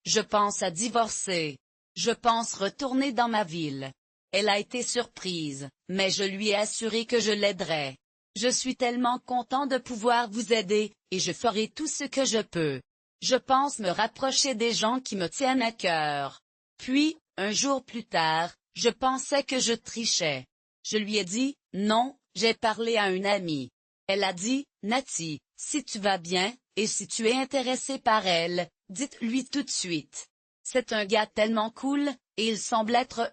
je pense à divorcer. Je pense retourner dans ma ville. Elle a été surprise, mais je lui ai assuré que je l'aiderais. Je suis tellement content de pouvoir vous aider, et je ferai tout ce que je peux. Je pense me rapprocher des gens qui me tiennent à cœur. Puis, un jour plus tard, je pensais que je trichais. Je lui ai dit, non, j'ai parlé à une amie. Elle a dit, Nati, si tu vas bien, et si tu es intéressé par elle, dites-lui tout de suite. C'est un gars tellement cool, et il semble être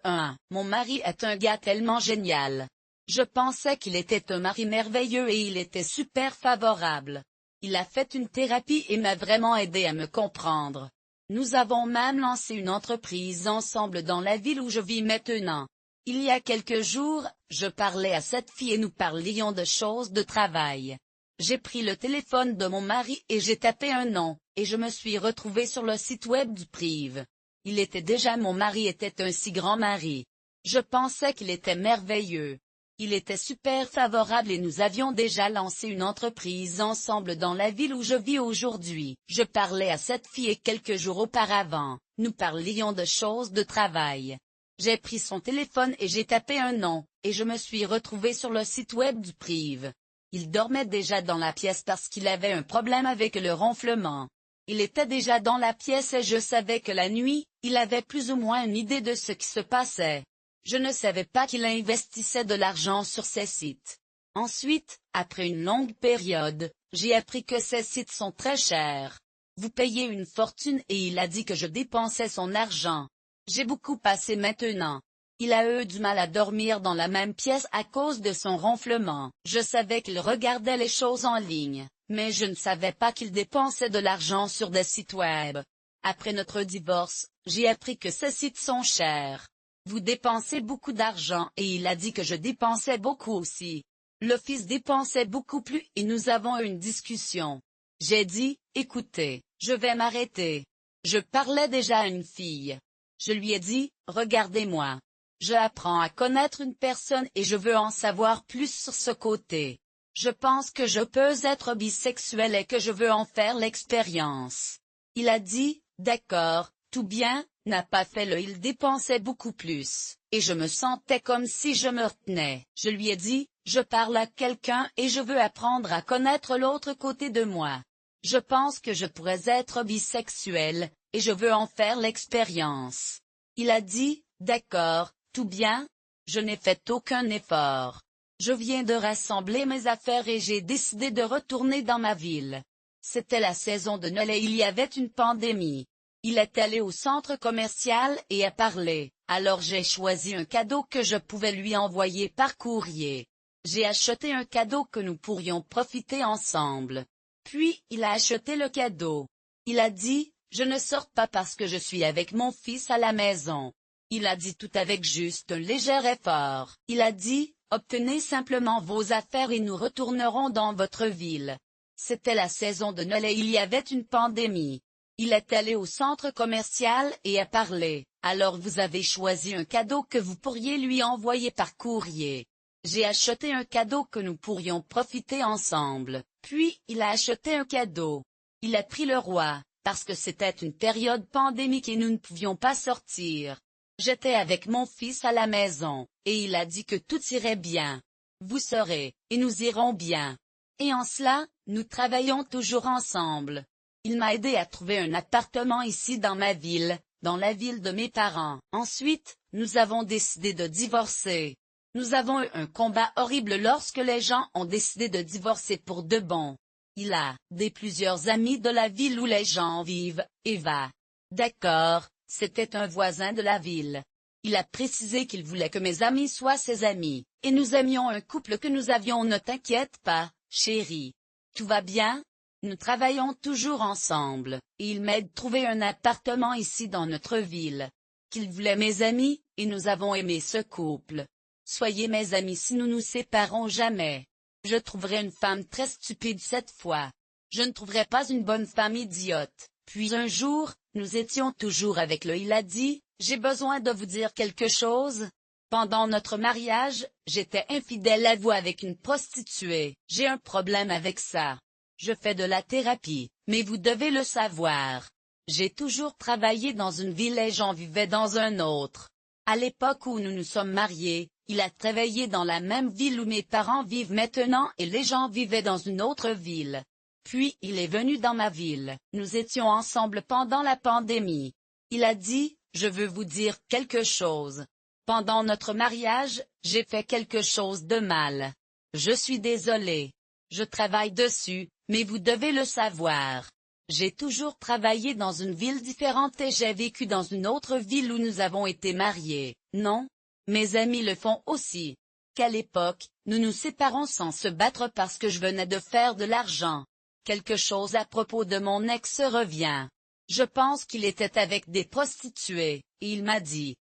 mon mari est un gars tellement génial. Je pensais qu'il était un mari merveilleux et il était super favorable. Il a fait une thérapie et m'a vraiment aidé à me comprendre. Nous avons même lancé une entreprise ensemble dans la ville où je vis maintenant. Il y a quelques jours, je parlais à cette fille et nous parlions de choses de travail. J'ai pris le téléphone de mon mari et j'ai tapé un nom, et je me suis retrouvée sur le site web du Prive. Mon mari était un si grand mari. Je pensais qu'il était merveilleux. Il était super favorable et nous avions déjà lancé une entreprise ensemble dans la ville où je vis aujourd'hui. Je parlais à cette fille et quelques jours auparavant, nous parlions de choses de travail. J'ai pris son téléphone et j'ai tapé un nom, et je me suis retrouvée sur le site web du Prive. Il dormait déjà dans la pièce parce qu'il avait un problème avec le ronflement. Il était déjà dans la pièce et je savais que la nuit, il avait plus ou moins une idée de ce qui se passait. Je ne savais pas qu'il investissait de l'argent sur ces sites. Ensuite, après une longue période, j'ai appris que ces sites sont très chers. Vous payez une fortune et il a dit que je dépensais son argent. J'ai beaucoup passé maintenant. Il a eu du mal à dormir dans la même pièce à cause de son ronflement. Je savais qu'il regardait les choses en ligne, mais je ne savais pas qu'il dépensait de l'argent sur des sites web. Après notre divorce, j'ai appris que ces sites sont chers. Vous dépensez beaucoup d'argent et il a dit que je dépensais beaucoup aussi. Le fils dépensait beaucoup plus et nous avons eu une discussion. J'ai dit, écoutez, je vais m'arrêter. Je parlais déjà à une fille. Je lui ai dit, regardez-moi. Je apprends à connaître une personne et je veux en savoir plus sur ce côté. Je pense que je peux être bisexuel et que je veux en faire l'expérience. Il a dit, d'accord, tout bien, n'a pas fait il dépensait beaucoup plus, et je me sentais comme si je me retenais. Je lui ai dit, je parle à quelqu'un et je veux apprendre à connaître l'autre côté de moi. Je pense que je pourrais être bisexuel, et je veux en faire l'expérience. Il a dit, d'accord, tout bien. Je n'ai fait aucun effort. Je viens de rassembler mes affaires et j'ai décidé de retourner dans ma ville. C'était la saison de Noël et il y avait une pandémie. Il est allé au centre commercial et a parlé, alors j'ai choisi un cadeau que je pouvais lui envoyer par courrier. J'ai acheté un cadeau que nous pourrions profiter ensemble. Puis il a acheté le cadeau. Il a dit, je ne sors pas parce que je suis avec mon fils à la maison. Il a dit tout avec juste un léger effort. Il a dit, obtenez simplement vos affaires et nous retournerons dans votre ville. C'était la saison de Noël et il y avait une pandémie. Il est allé au centre commercial et a parlé, alors vous avez choisi un cadeau que vous pourriez lui envoyer par courrier. J'ai acheté un cadeau que nous pourrions profiter ensemble. Puis il a acheté un cadeau. Il a pris le roi, parce que c'était une période pandémique et nous ne pouvions pas sortir. J'étais avec mon fils à la maison, et il a dit que tout irait bien. Vous saurez, et nous irons bien. Et en cela, nous travaillons toujours ensemble. Il m'a aidé à trouver un appartement ici dans ma ville, dans la ville de mes parents. Ensuite, nous avons décidé de divorcer. Nous avons eu un combat horrible lorsque les gens ont décidé de divorcer pour de bon. Il a plusieurs amis de la ville où les gens vivent, Eva. D'accord, c'était un voisin de la ville. Il a précisé qu'il voulait que mes amis soient ses amis, et nous aimions un couple que nous avions. Ne t'inquiète pas, chérie. Tout va bien? Nous travaillons toujours ensemble, et il m'aide à trouver un appartement ici dans notre ville. Qu'il voulait mes amis, et nous avons aimé ce couple. Soyez mes amis si nous nous séparons jamais. Je trouverai une femme très stupide cette fois. Je ne trouverai pas une bonne femme idiote. Puis un jour, nous étions toujours avec il a dit, j'ai besoin de vous dire quelque chose. Pendant notre mariage, j'étais infidèle à vous avec une prostituée. J'ai un problème avec ça. Je fais de la thérapie, mais vous devez le savoir. J'ai toujours travaillé dans une ville et j'en vivais dans un autre. À l'époque où nous nous sommes mariés, il a travaillé dans la même ville où mes parents vivent maintenant et les gens vivaient dans une autre ville. Puis il est venu dans ma ville. Nous étions ensemble pendant la pandémie. Il a dit, je veux vous dire quelque chose. Pendant notre mariage, j'ai fait quelque chose de mal. Je suis désolé. Je travaille dessus, mais vous devez le savoir. J'ai toujours travaillé dans une ville différente et j'ai vécu dans une autre ville où nous avons été mariés, non? Mes amis le font aussi. Qu'à l'époque, nous nous séparons sans se battre parce que je venais de faire de l'argent. Quelque chose à propos de mon ex revient. Je pense qu'il était avec des prostituées, et il m'a dit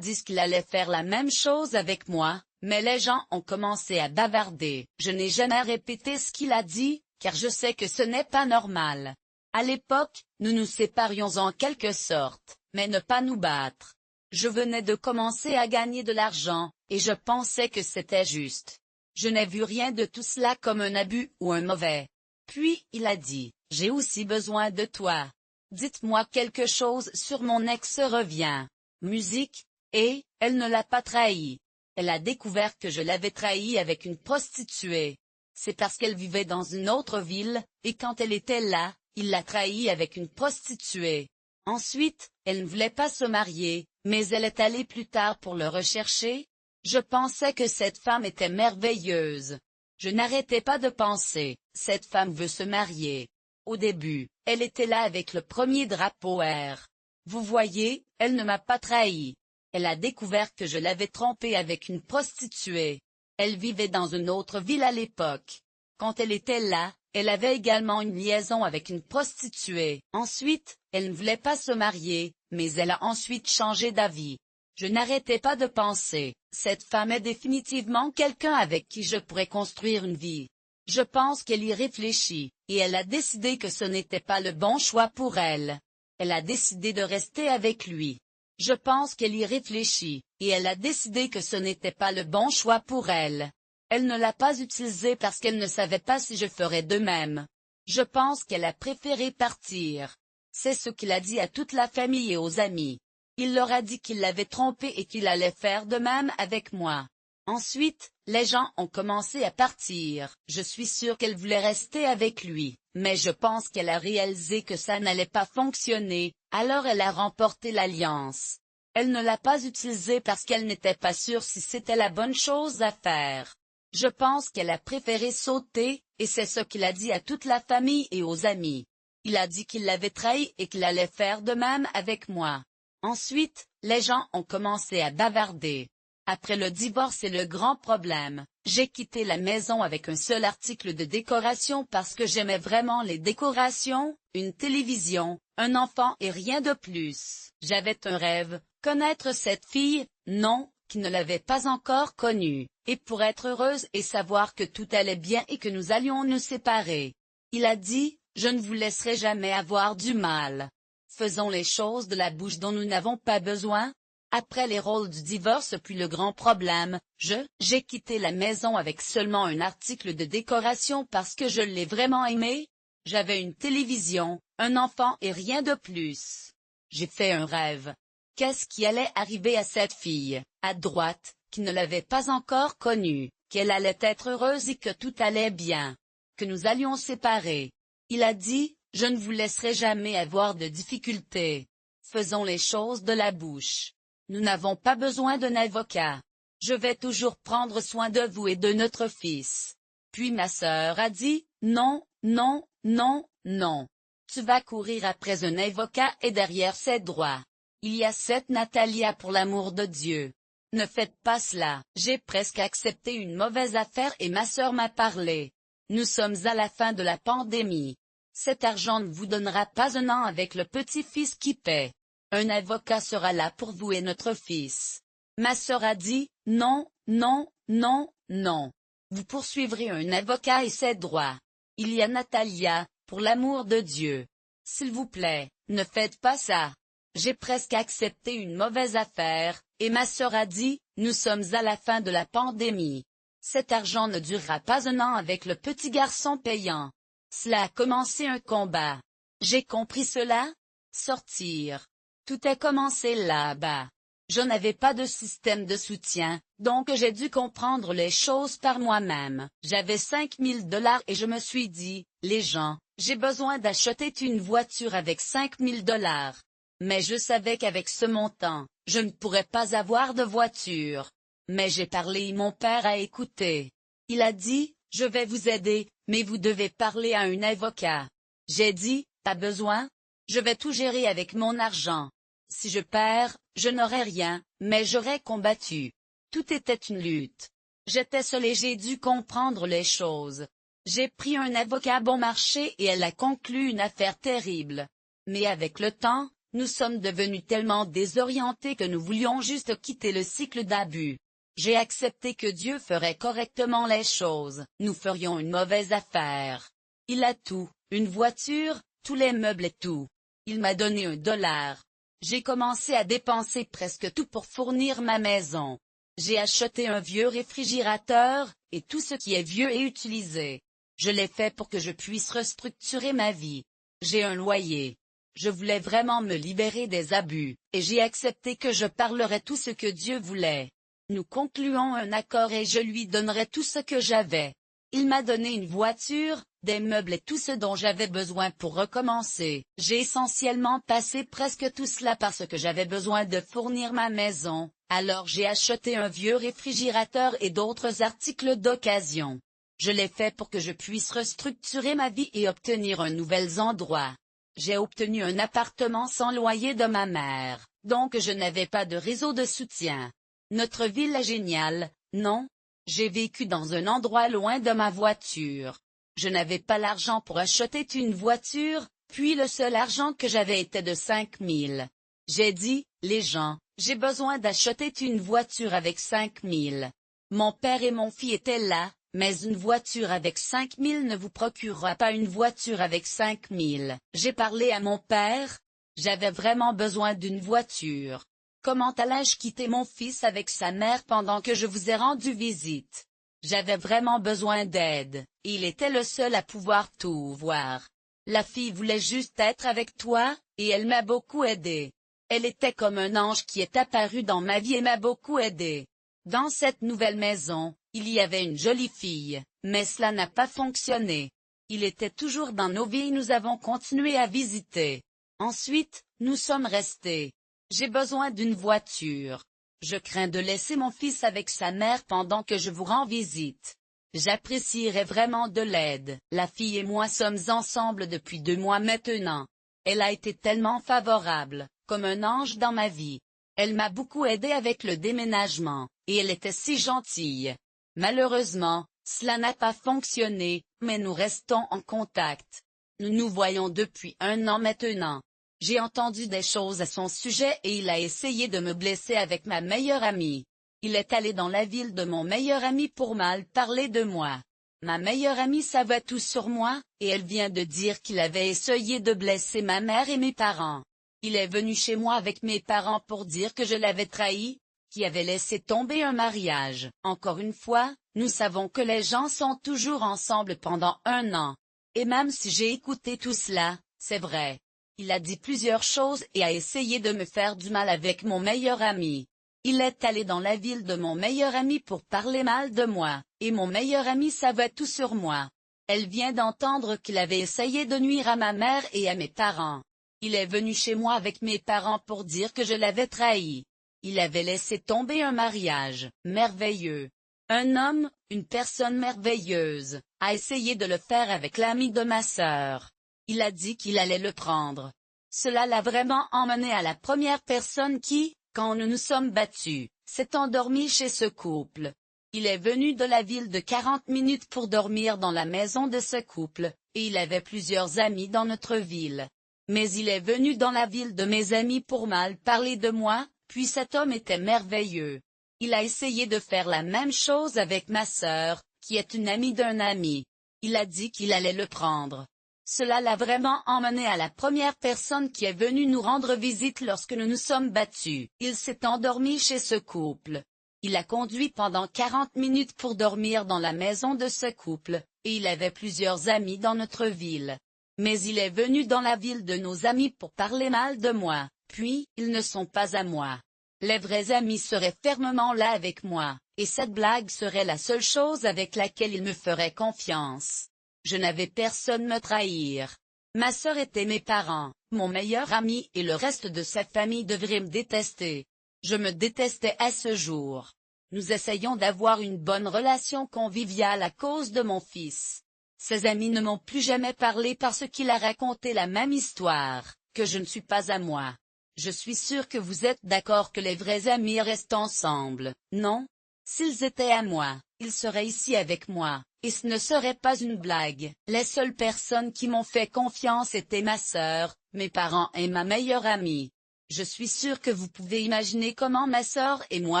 qu'il allait faire la même chose avec moi, mais les gens ont commencé à bavarder. Je n'ai jamais répété ce qu'il a dit, car je sais que ce n'est pas normal. À l'époque, nous nous séparions en quelque sorte, mais ne pas nous battre. Je venais de commencer à gagner de l'argent, et je pensais que c'était juste. Je n'ai vu rien de tout cela comme un abus ou un mauvais. Puis il a dit, j'ai aussi besoin de toi. Dites-moi quelque chose sur mon ex revient. Musique, et, elle ne l'a pas trahi. Elle a découvert que je l'avais trahi avec une prostituée. C'est parce qu'elle vivait dans une autre ville, et quand elle était là, il l'a trahi avec une prostituée. Ensuite, elle ne voulait pas se marier, mais elle est allée plus tard pour le rechercher. Je pensais que cette femme était merveilleuse. Je n'arrêtais pas de penser, cette femme veut se marier. Au début, elle était là avec le premier drapeau R. Vous voyez, elle ne m'a pas trahi. Elle a découvert que je l'avais trompée avec une prostituée. Elle vivait dans une autre ville à l'époque. Quand elle était là, elle avait également une liaison avec une prostituée. Ensuite, elle ne voulait pas se marier, mais elle a ensuite changé d'avis. Je n'arrêtais pas de penser, cette femme est définitivement quelqu'un avec qui je pourrais construire une vie. Je pense qu'elle y réfléchit, et elle a décidé que ce n'était pas le bon choix pour elle. Elle a décidé de rester avec lui. Je pense qu'elle y réfléchit, et elle a décidé que ce n'était pas le bon choix pour elle. Elle ne l'a pas utilisé parce qu'elle ne savait pas si je ferais de même. Je pense qu'elle a préféré partir. C'est ce qu'il a dit à toute la famille et aux amis. Il leur a dit qu'il l'avait trompé et qu'il allait faire de même avec moi. Ensuite, les gens ont commencé à partir. Je suis sûre qu'elle voulait rester avec lui, mais je pense qu'elle a réalisé que ça n'allait pas fonctionner, alors elle a remporté l'alliance. Elle ne l'a pas utilisée parce qu'elle n'était pas sûre si c'était la bonne chose à faire. Je pense qu'elle a préféré sauter, et c'est ce qu'il a dit à toute la famille et aux amis. Il a dit qu'il l'avait trahi et qu'il allait faire de même avec moi. Ensuite, les gens ont commencé à bavarder. Après le divorce et le grand problème, j'ai quitté la maison avec un seul article de décoration parce que j'aimais vraiment les décorations, une télévision, un enfant et rien de plus. J'avais un rêve, connaître cette fille, non, qui ne l'avait pas encore connue, et pour être heureuse et savoir que tout allait bien et que nous allions nous séparer. Il a dit, je ne vous laisserai jamais avoir du mal. Faisons les choses de la bouche dont nous n'avons pas besoin. Après les rôles du divorce puis le grand problème, j'ai quitté la maison avec seulement un article de décoration parce que je l'ai vraiment aimé. J'avais une télévision, un enfant et rien de plus. J'ai fait un rêve. Qu'est-ce qui allait arriver à cette fille, à droite, qui ne l'avait pas encore connue, qu'elle allait être heureuse et que tout allait bien, que nous allions séparer. Il a dit, je ne vous laisserai jamais avoir de difficultés. Faisons les choses de la bouche. Nous n'avons pas besoin d'un avocat. Je vais toujours prendre soin de vous et de notre fils. Puis ma sœur a dit, non, non, non, non. Tu vas courir après un avocat et derrière ses droits. Il y a cette Natalia pour l'amour de Dieu. Ne faites pas cela. J'ai presque accepté une mauvaise affaire et ma sœur m'a parlé. Nous sommes à la fin de la pandémie. Cet argent ne vous donnera pas un an avec le petit-fils qui paie. Un avocat sera là pour vous et notre fils. Ma sœur a dit, non, non, non, non. Vous poursuivrez un avocat et ses droits. Il y a Natalia, pour l'amour de Dieu. S'il vous plaît, ne faites pas ça. J'ai presque accepté une mauvaise affaire, et ma sœur a dit, nous sommes à la fin de la pandémie. Cet argent ne durera pas un an avec le petit garçon payant. Cela a commencé un combat. J'ai compris cela? Sortir. Tout a commencé là-bas. Je n'avais pas de système de soutien, donc j'ai dû comprendre les choses par moi-même. J'avais 5000 $ et je me suis dit, les gens, j'ai besoin d'acheter une voiture avec 5000 $. Mais je savais qu'avec ce montant, je ne pourrais pas avoir de voiture. Mais j'ai parlé et mon père a écouté. Il a dit, je vais vous aider, mais vous devez parler à un avocat. J'ai dit, pas besoin. Je vais tout gérer avec mon argent. Si je perds, je n'aurai rien, mais j'aurai combattu. Tout était une lutte. J'étais seule et j'ai dû comprendre les choses. J'ai pris un avocat bon marché et elle a conclu une affaire terrible. Mais avec le temps, nous sommes devenus tellement désorientés que nous voulions juste quitter le cycle d'abus. J'ai accepté que Dieu ferait correctement les choses. Nous ferions une mauvaise affaire. Il a tout, une voiture, tous les meubles et tout. Il m'a donné $1. J'ai commencé à dépenser presque tout pour fournir ma maison. J'ai acheté un vieux réfrigérateur, et tout ce qui est vieux et utilisé. Je l'ai fait pour que je puisse restructurer ma vie. J'ai un loyer. Je voulais vraiment me libérer des abus, et j'ai accepté que je parlerais tout ce que Dieu voulait. Nous concluons un accord et je lui donnerai tout ce que j'avais. Il m'a donné une voiture, des meubles et tout ce dont j'avais besoin pour recommencer. J'ai essentiellement passé presque tout cela parce que j'avais besoin de fournir ma maison, alors j'ai acheté un vieux réfrigérateur et d'autres articles d'occasion. Je l'ai fait pour que je puisse restructurer ma vie et obtenir un nouvel endroit. J'ai obtenu un appartement sans loyer de ma mère, donc je n'avais pas de réseau de soutien. Notre ville est géniale, non? J'ai vécu dans un endroit loin de ma voiture. Je n'avais pas l'argent pour acheter une voiture, puis le seul argent que j'avais était de 5000. J'ai dit, les gens, j'ai besoin d'acheter une voiture avec 5000. Mon père et mon fils étaient là, mais une voiture avec 5000 ne vous procurera pas une voiture avec 5000. J'ai parlé à mon père. J'avais vraiment besoin d'une voiture. Comment allais-je quitter mon fils avec sa mère pendant que je vous ai rendu visite? J'avais vraiment besoin d'aide, et il était le seul à pouvoir tout voir. La fille voulait juste être avec toi, et elle m'a beaucoup aidé. Elle était comme un ange qui est apparu dans ma vie et m'a beaucoup aidé. Dans cette nouvelle maison, il y avait une jolie fille, mais cela n'a pas fonctionné. Il était toujours dans nos vies et nous avons continué à visiter. Ensuite, nous sommes restés. J'ai besoin d'une voiture. Je crains de laisser mon fils avec sa mère pendant que je vous rends visite. J'apprécierais vraiment de l'aide. La fille et moi sommes ensemble depuis 2 mois maintenant. Elle a été tellement favorable, comme un ange dans ma vie. Elle m'a beaucoup aidé avec le déménagement, et elle était si gentille. Malheureusement, cela n'a pas fonctionné, mais nous restons en contact. Nous nous voyons depuis 1 an maintenant. J'ai entendu des choses à son sujet et il a essayé de me blesser avec ma meilleure amie. Il est allé dans la ville de mon meilleur ami pour mal parler de moi. Ma meilleure amie savait tout sur moi, et elle vient de dire qu'il avait essayé de blesser ma mère et mes parents. Il est venu chez moi avec mes parents pour dire que je l'avais trahi, qui avait laissé tomber un mariage. Encore une fois, nous savons que les gens sont toujours ensemble pendant 1 an. Et même si j'ai écouté tout cela, c'est vrai. Il a dit plusieurs choses et a essayé de me faire du mal avec mon meilleur ami. Il est allé dans la ville de mon meilleur ami pour parler mal de moi, et mon meilleur ami savait tout sur moi. Elle vient d'entendre qu'il avait essayé de nuire à ma mère et à mes parents. Il est venu chez moi avec mes parents pour dire que je l'avais trahi. Il avait laissé tomber un mariage, merveilleux. Un homme, une personne merveilleuse, a essayé de le faire avec l'ami de ma sœur. Il a dit qu'il allait le prendre. Cela l'a vraiment emmené à la première personne qui, quand nous nous sommes battus, s'est endormi chez ce couple. Il est venu de la ville de 40 minutes pour dormir dans la maison de ce couple, et il avait plusieurs amis dans notre ville. Mais il est venu dans la ville de mes amis pour mal parler de moi, puis cet homme était merveilleux. Il a essayé de faire la même chose avec ma sœur, qui est une amie d'un ami. Il a dit qu'il allait le prendre. Cela l'a vraiment emmené à la première personne qui est venue nous rendre visite lorsque nous nous sommes battus. Il s'est endormi chez ce couple. Il a conduit pendant 40 minutes pour dormir dans la maison de ce couple, et il avait plusieurs amis dans notre ville. Mais il est venu dans la ville de nos amis pour parler mal de moi, puis, ils ne sont pas à moi. Les vrais amis seraient fermement là avec moi, et cette blague serait la seule chose avec laquelle ils me feraient confiance. Je n'avais personne me trahir. Ma sœur était mes parents, mon meilleur ami et le reste de sa famille devraient me détester. Je me détestais à ce jour. Nous essayons d'avoir une bonne relation conviviale à cause de mon fils. Ses amis ne m'ont plus jamais parlé parce qu'il a raconté la même histoire, que je ne suis pas à moi. Je suis sûr que vous êtes d'accord que les vrais amis restent ensemble, non? S'ils étaient à moi, ils seraient ici avec moi. Et ce ne serait pas une blague. Les seules personnes qui m'ont fait confiance étaient ma sœur, mes parents et ma meilleure amie. Je suis sûr que vous pouvez imaginer comment ma sœur et moi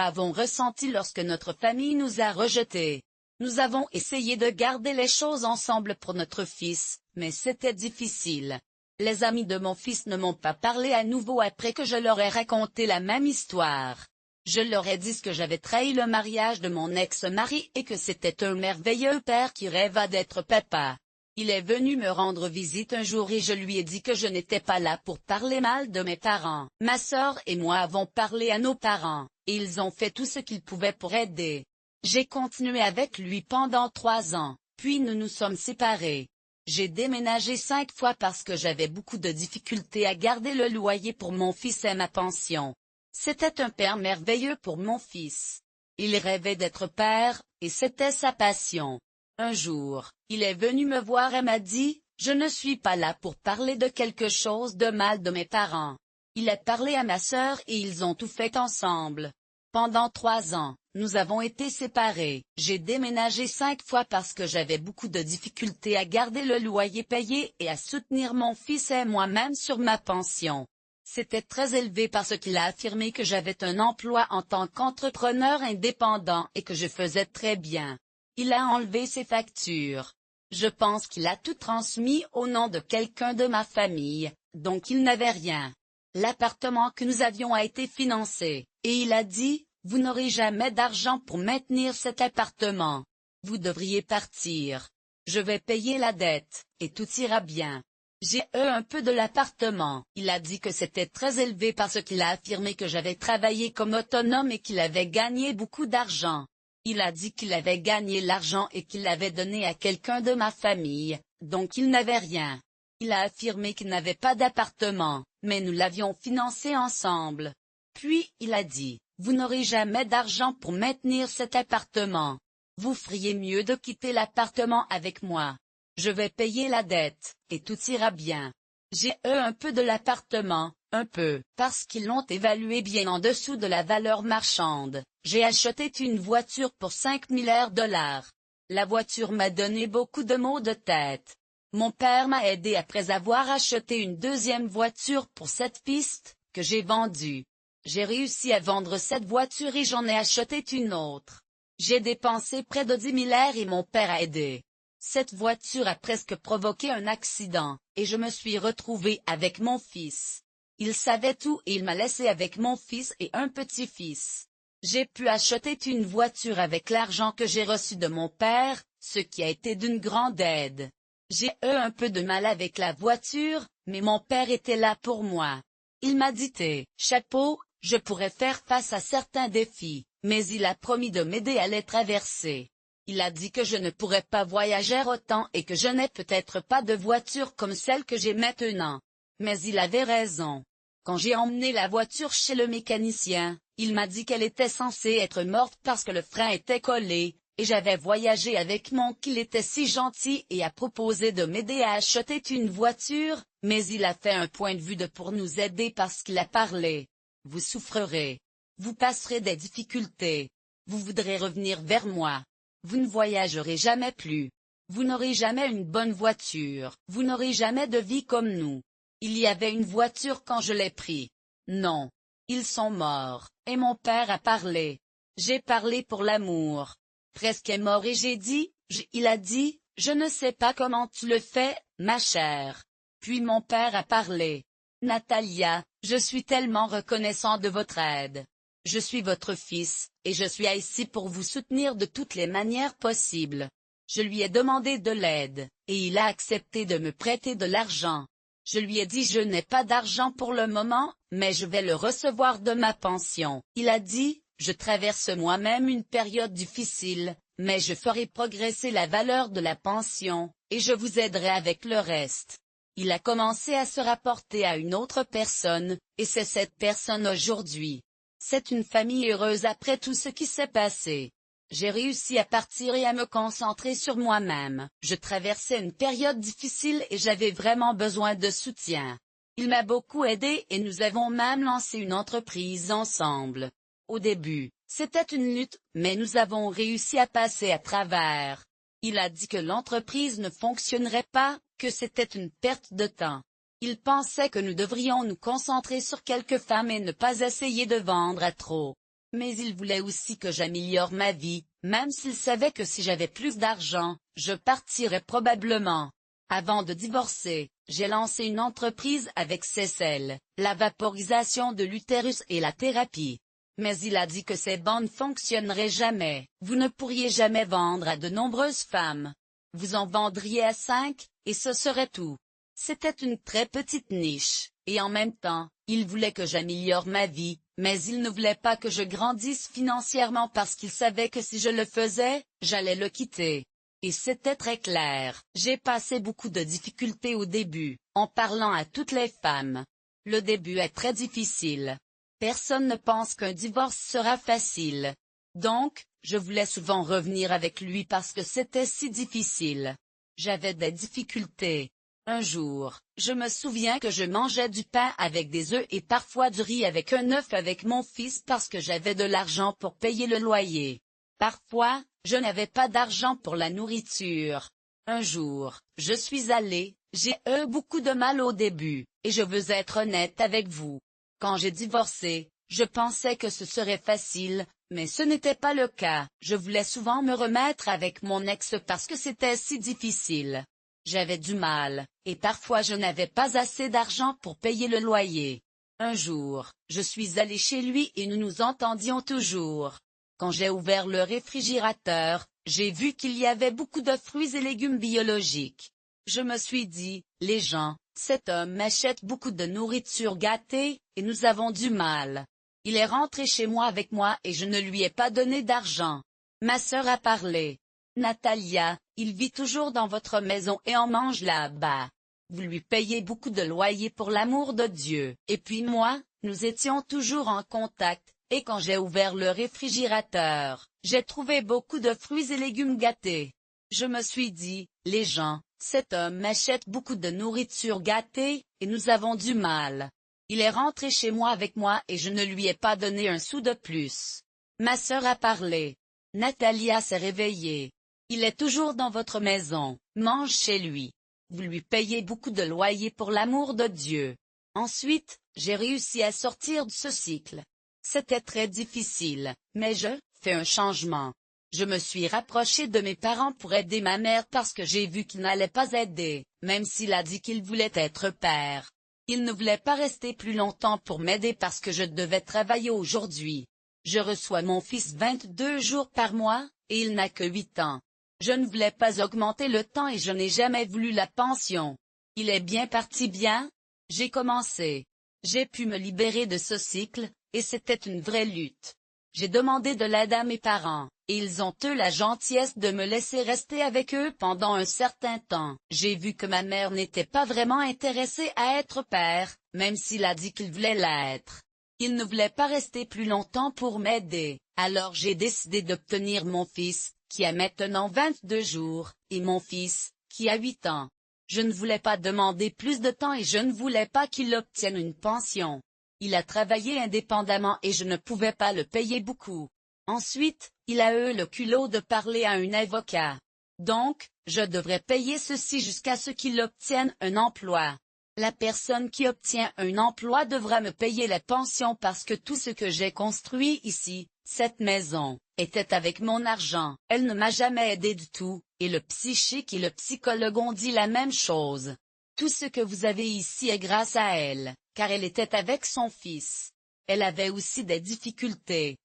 avons ressenti lorsque notre famille nous a rejetés. Nous avons essayé de garder les choses ensemble pour notre fils, mais c'était difficile. Les amis de mon fils ne m'ont pas parlé à nouveau après que je leur ai raconté la même histoire. Je leur ai dit que j'avais trahi le mariage de mon ex-mari et que c'était un merveilleux père qui rêva d'être papa. Il est venu me rendre visite un jour et je lui ai dit que je n'étais pas là pour parler mal de mes parents. Ma sœur et moi avons parlé à nos parents, et ils ont fait tout ce qu'ils pouvaient pour aider. J'ai continué avec lui pendant 3 ans, puis nous nous sommes séparés. J'ai déménagé 5 fois parce que j'avais beaucoup de difficultés à garder le loyer pour mon fils et ma pension. C'était un père merveilleux pour mon fils. Il rêvait d'être père, et c'était sa passion. Un jour, il est venu me voir et m'a dit, « Je ne suis pas là pour parler de quelque chose de mal de mes parents. » Il a parlé à ma sœur et ils ont tout fait ensemble. Pendant 3 ans, nous avons été séparés. J'ai déménagé 5 fois parce que j'avais beaucoup de difficultés à garder le loyer payé et à soutenir mon fils et moi-même sur ma pension. C'était très élevé parce qu'il a affirmé que j'avais un emploi en tant qu'entrepreneur indépendant et que je faisais très bien. Il a enlevé ses factures. Je pense qu'il a tout transmis au nom de quelqu'un de ma famille, donc il n'avait rien. L'appartement que nous avions a été financé, et il a dit, « Vous n'aurez jamais d'argent pour maintenir cet appartement. Vous devriez partir. Je vais payer la dette, et tout ira bien. » J'ai eu un peu de l'appartement. Il a dit que c'était très élevé parce qu'il a affirmé que j'avais travaillé comme autonome et qu'il avait gagné beaucoup d'argent. Il a dit qu'il avait gagné l'argent et qu'il l'avait donné à quelqu'un de ma famille, donc il n'avait rien. Il a affirmé qu'il n'avait pas d'appartement, mais nous l'avions financé ensemble. Puis il a dit, vous n'aurez jamais d'argent pour maintenir cet appartement. Vous feriez mieux de quitter l'appartement avec moi. Je vais payer la dette, et tout ira bien. J'ai eu un peu de l'appartement, un peu, parce qu'ils l'ont évalué bien en dessous de la valeur marchande. J'ai acheté une voiture pour $5 000. La voiture m'a donné beaucoup de maux de tête. Mon père m'a aidé après avoir acheté une deuxième voiture pour 7 pistes, que j'ai vendue. J'ai réussi à vendre cette voiture et j'en ai acheté une autre. J'ai dépensé près de 10 000 et mon père a aidé. Cette voiture a presque provoqué un accident, et je me suis retrouvé avec mon fils. Il savait tout et il m'a laissé avec mon fils et un petit-fils. J'ai pu acheter une voiture avec l'argent que j'ai reçu de mon père, ce qui a été d'une grande aide. J'ai eu un peu de mal avec la voiture, mais mon père était là pour moi. Il m'a dit chapeau, je pourrais faire face à certains défis, mais il a promis de m'aider à les traverser. Il a dit que je ne pourrais pas voyager autant et que je n'ai peut-être pas de voiture comme celle que j'ai maintenant. Mais il avait raison. Quand j'ai emmené la voiture chez le mécanicien, il m'a dit qu'elle était censée être morte parce que le frein était collé, et j'avais voyagé avec mon qu'il était si gentil et a proposé de m'aider à acheter une voiture, mais il a fait un point de vue pour nous aider parce qu'il a parlé. Vous souffrerez. Vous passerez des difficultés. Vous voudrez revenir vers moi. Vous ne voyagerez jamais plus. Vous n'aurez jamais une bonne voiture. Vous n'aurez jamais de vie comme nous. Il y avait une voiture quand je l'ai pris. Non. Ils sont morts, et mon père a parlé. J'ai parlé pour l'amour. Presque est mort et j'ai dit, il a dit, je ne sais pas comment tu le fais, ma chère. Puis mon père a parlé. Natalia, je suis tellement reconnaissant de votre aide. Je suis votre fils, et je suis ici pour vous soutenir de toutes les manières possibles. Je lui ai demandé de l'aide, et il a accepté de me prêter de l'argent. Je lui ai dit je n'ai pas d'argent pour le moment, mais je vais le recevoir de ma pension. Il a dit, je traverse moi-même une période difficile, mais je ferai progresser la valeur de la pension, et je vous aiderai avec le reste. Il a commencé à se rapporter à une autre personne, et c'est cette personne aujourd'hui. C'est une famille heureuse après tout ce qui s'est passé. J'ai réussi à partir et à me concentrer sur moi-même. Je traversais une période difficile et j'avais vraiment besoin de soutien. Il m'a beaucoup aidé et nous avons même lancé une entreprise ensemble. Au début, c'était une lutte, mais nous avons réussi à passer à travers. Il a dit que l'entreprise ne fonctionnerait pas, que c'était une perte de temps. Il pensait que nous devrions nous concentrer sur quelques femmes et ne pas essayer de vendre à trop. Mais il voulait aussi que j'améliore ma vie, même s'il savait que si j'avais plus d'argent, je partirais probablement. Avant de divorcer, j'ai lancé une entreprise avec Cécile, la vaporisation de l'utérus et la thérapie. Mais il a dit que ces bandes ne fonctionneraient jamais. Vous ne pourriez jamais vendre à de nombreuses femmes. Vous en vendriez à 5, et ce serait tout. C'était une très petite niche, et en même temps, il voulait que j'améliore ma vie, mais il ne voulait pas que je grandisse financièrement parce qu'il savait que si je le faisais, j'allais le quitter. Et c'était très clair. J'ai passé beaucoup de difficultés au début, en parlant à toutes les femmes. Le début est très difficile. Personne ne pense qu'un divorce sera facile. Donc, je voulais souvent revenir avec lui parce que c'était si difficile. J'avais des difficultés. Un jour, je me souviens que je mangeais du pain avec des œufs et parfois du riz avec un œuf avec mon fils parce que j'avais de l'argent pour payer le loyer. Parfois, je n'avais pas d'argent pour la nourriture. Un jour, je suis allé, j'ai eu beaucoup de mal au début, et je veux être honnête avec vous. Quand j'ai divorcé, je pensais que ce serait facile, mais ce n'était pas le cas. Je voulais souvent me remettre avec mon ex parce que c'était si difficile. J'avais du mal, et parfois je n'avais pas assez d'argent pour payer le loyer. Un jour, je suis allé chez lui et nous nous entendions toujours. Quand j'ai ouvert le réfrigérateur, j'ai vu qu'il y avait beaucoup de fruits et légumes biologiques. Je me suis dit, les gens, Cet homme m'achète beaucoup de nourriture gâtée, et nous avons du mal. Il est rentré chez moi avec moi et je ne lui ai pas donné d'argent. Ma sœur a parlé. Natalia, il vit toujours dans votre maison et en mange là-bas. Vous lui payez beaucoup de loyer pour l'amour de Dieu. Et puis moi, nous étions toujours en contact, et quand j'ai ouvert le réfrigérateur, j'ai trouvé beaucoup de fruits et légumes gâtés. Je me suis dit, les gens, cet homme m'achète beaucoup de nourriture gâtée, et nous avons du mal. Il est rentré chez moi avec moi et je ne lui ai pas donné un sou de plus. Ma sœur a parlé. Natalia s'est réveillée. Il est toujours dans votre maison, mange chez lui. Vous lui payez beaucoup de loyer pour l'amour de Dieu. Ensuite, j'ai réussi à sortir de ce cycle. C'était très difficile, mais je fais un changement. Je me suis rapproché de mes parents pour aider ma mère parce que j'ai vu qu'il n'allait pas aider, même s'il a dit qu'il voulait être père. Il ne voulait pas rester plus longtemps pour m'aider parce que je devais travailler aujourd'hui. Je reçois mon fils 22 jours par mois, et il n'a que 8 ans. Je ne voulais pas augmenter le temps et je n'ai jamais voulu la pension. Il est bien parti bien. J'ai commencé. J'ai pu me libérer de ce cycle, et c'était une vraie lutte. J'ai demandé de l'aide à mes parents, et ils ont eu la gentillesse de me laisser rester avec eux pendant un certain temps. J'ai vu que ma mère n'était pas vraiment intéressée à être père, même s'il a dit qu'il voulait l'être. Il ne voulait pas rester plus longtemps pour m'aider, alors j'ai décidé d'obtenir mon fils, qui a maintenant 22 jours, et mon fils, qui a 8 ans. Je ne voulais pas demander plus de temps et je ne voulais pas qu'il obtienne une pension. Il a travaillé indépendamment et je ne pouvais pas le payer beaucoup. Ensuite, il a eu le culot de parler à un avocat. Donc, je devrais payer ceci jusqu'à ce qu'il obtienne un emploi. La personne qui obtient un emploi devra me payer la pension parce que tout ce que j'ai construit ici, cette maison, était avec mon argent. Elle ne m'a jamais aidé du tout, et le psychique et le psychologue ont dit la même chose. Tout ce que vous avez ici est grâce à elle, car elle était avec son fils. Elle avait aussi des difficultés,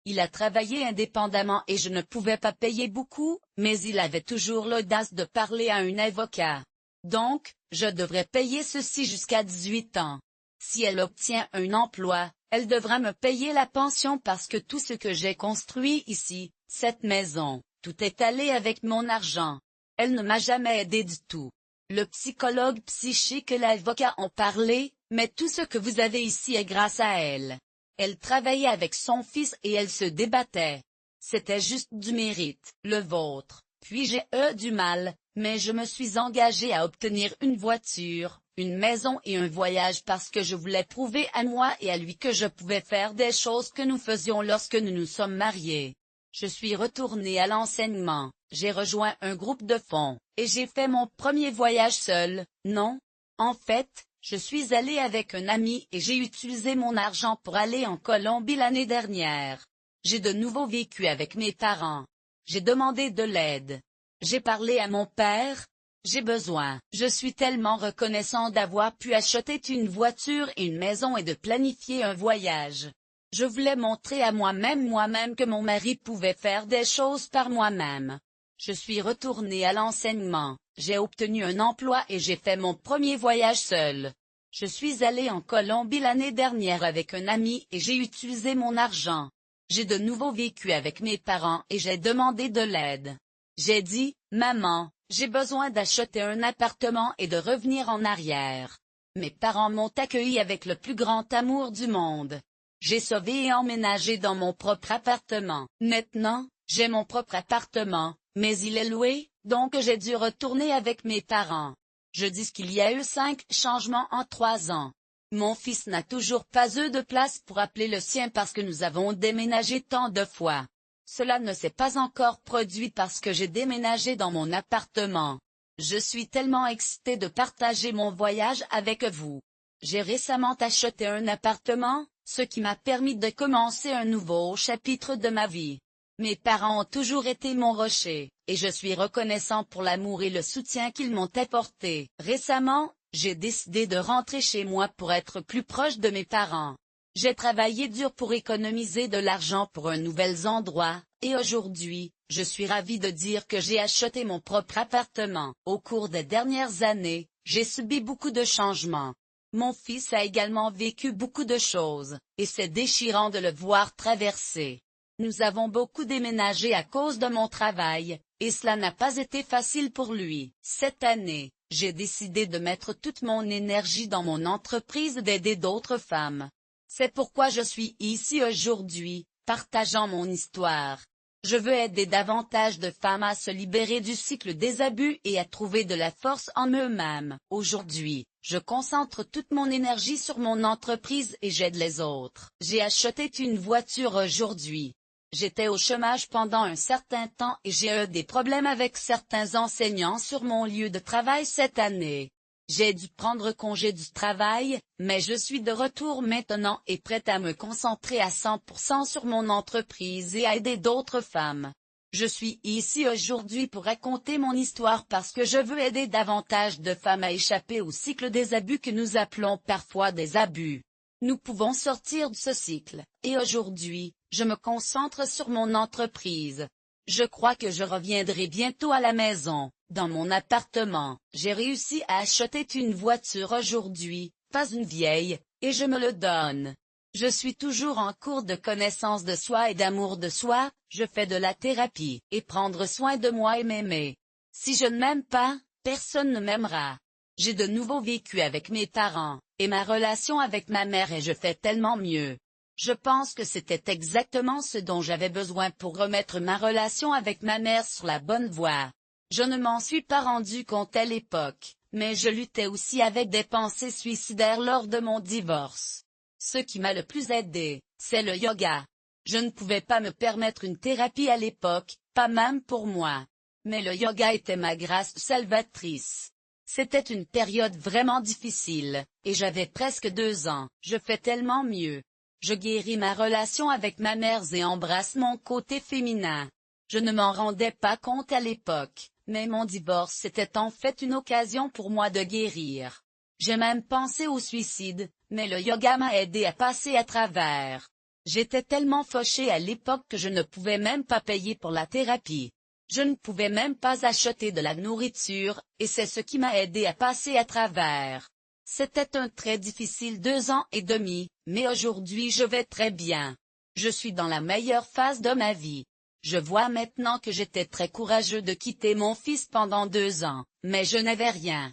il a travaillé indépendamment et je ne pouvais pas payer beaucoup, mais il avait toujours l'audace de parler à un avocat. Donc, je devrais payer ceci jusqu'à 18 ans. Si elle obtient un emploi, elle devra me payer la pension parce que tout ce que j'ai construit ici, cette maison, tout est allé avec mon argent. Elle ne m'a jamais aidé du tout. Le psychologue psychique et l'avocat ont parlé, mais tout ce que vous avez ici est grâce à elle. Elle travaillait avec son fils et elle se débattait. C'était juste du mérite, le vôtre. Puis j'ai eu du mal, mais je me suis engagée à obtenir une voiture, une maison et un voyage parce que je voulais prouver à moi et à lui que je pouvais faire des choses que nous faisions lorsque nous nous sommes mariés. Je suis retournée à l'enseignement, j'ai rejoint un groupe de fonds, et j'ai fait mon premier voyage seul, non? En fait, je suis allée avec un ami et j'ai utilisé mon argent pour aller en Colombie l'année dernière. J'ai de nouveau vécu avec mes parents. J'ai demandé de l'aide. J'ai parlé à mon père. J'ai besoin. Je suis tellement reconnaissant d'avoir pu acheter une voiture et une maison et de planifier un voyage. Je voulais montrer à moi-même que mon mari pouvait faire des choses par moi-même. Je suis retournée à l'enseignement. J'ai obtenu un emploi et j'ai fait mon premier voyage seul. Je suis allée en Colombie l'année dernière avec un ami et j'ai utilisé mon argent. J'ai de nouveau vécu avec mes parents et j'ai demandé de l'aide. J'ai dit, maman, j'ai besoin d'acheter un appartement et de revenir en arrière. Mes parents m'ont accueilli avec le plus grand amour du monde. J'ai sauvé et emménagé dans mon propre appartement. Maintenant, j'ai mon propre appartement, mais il est loué, donc j'ai dû retourner avec mes parents. Je dis qu'il y a eu 5 changements en 3 ans. Mon fils n'a toujours pas eu de place pour appeler le sien parce que nous avons déménagé tant de fois. Cela ne s'est pas encore produit parce que j'ai déménagé dans mon appartement. Je suis tellement excitée de partager mon voyage avec vous. J'ai récemment acheté un appartement, ce qui m'a permis de commencer un nouveau chapitre de ma vie. Mes parents ont toujours été mon rocher, et je suis reconnaissant pour l'amour et le soutien qu'ils m'ont apporté. Récemment, j'ai décidé de rentrer chez moi pour être plus proche de mes parents. J'ai travaillé dur pour économiser de l'argent pour un nouvel endroit, et aujourd'hui, je suis ravie de dire que j'ai acheté mon propre appartement. Au cours des dernières années, j'ai subi beaucoup de changements. Mon fils a également vécu beaucoup de choses, et c'est déchirant de le voir traverser. Nous avons beaucoup déménagé à cause de mon travail, et cela n'a pas été facile pour lui. Cette année, j'ai décidé de mettre toute mon énergie dans mon entreprise d'aider d'autres femmes. C'est pourquoi je suis ici aujourd'hui, partageant mon histoire. Je veux aider davantage de femmes à se libérer du cycle des abus et à trouver de la force en eux-mêmes. Aujourd'hui, je concentre toute mon énergie sur mon entreprise et j'aide les autres. J'ai acheté une voiture aujourd'hui. J'étais au chômage pendant un certain temps et j'ai eu des problèmes avec certains enseignants sur mon lieu de travail cette année. J'ai dû prendre congé du travail, mais je suis de retour maintenant et prête à me concentrer à 100% sur mon entreprise et à aider d'autres femmes. Je suis ici aujourd'hui pour raconter mon histoire parce que je veux aider davantage de femmes à échapper au cycle des abus que nous appelons parfois des abus. Nous pouvons sortir de ce cycle, et aujourd'hui, je me concentre sur mon entreprise. Je crois que je reviendrai bientôt à la maison, dans mon appartement. J'ai réussi à acheter une voiture aujourd'hui, pas une vieille, et je me le donne. Je suis toujours en cours de connaissance de soi et d'amour de soi, je fais de la thérapie, et prendre soin de moi et m'aimer. Si je ne m'aime pas, personne ne m'aimera. J'ai de nouveau vécu avec mes parents, et ma relation avec ma mère et je fais tellement mieux. Je pense que c'était exactement ce dont j'avais besoin pour remettre ma relation avec ma mère sur la bonne voie. Je ne m'en suis pas rendu compte à l'époque, mais je luttais aussi avec des pensées suicidaires lors de mon divorce. Ce qui m'a le plus aidé, c'est le yoga. Je ne pouvais pas me permettre une thérapie à l'époque, pas même pour moi. Mais le yoga était ma grâce salvatrice. C'était une période vraiment difficile, et j'avais presque 2 ans. Je fais tellement mieux. Je guéris ma relation avec ma mère et embrasse mon côté féminin. Je ne m'en rendais pas compte à l'époque, mais mon divorce était en fait une occasion pour moi de guérir. J'ai même pensé au suicide, mais le yoga m'a aidé à passer à travers. J'étais tellement fauchée à l'époque que je ne pouvais même pas payer pour la thérapie. Je ne pouvais même pas acheter de la nourriture, et c'est ce qui m'a aidé à passer à travers. C'était un très difficile 2 ans et demi, mais aujourd'hui je vais très bien. Je suis dans la meilleure phase de ma vie. Je vois maintenant que j'étais très courageux de quitter mon fils pendant 2 ans, mais je n'avais rien,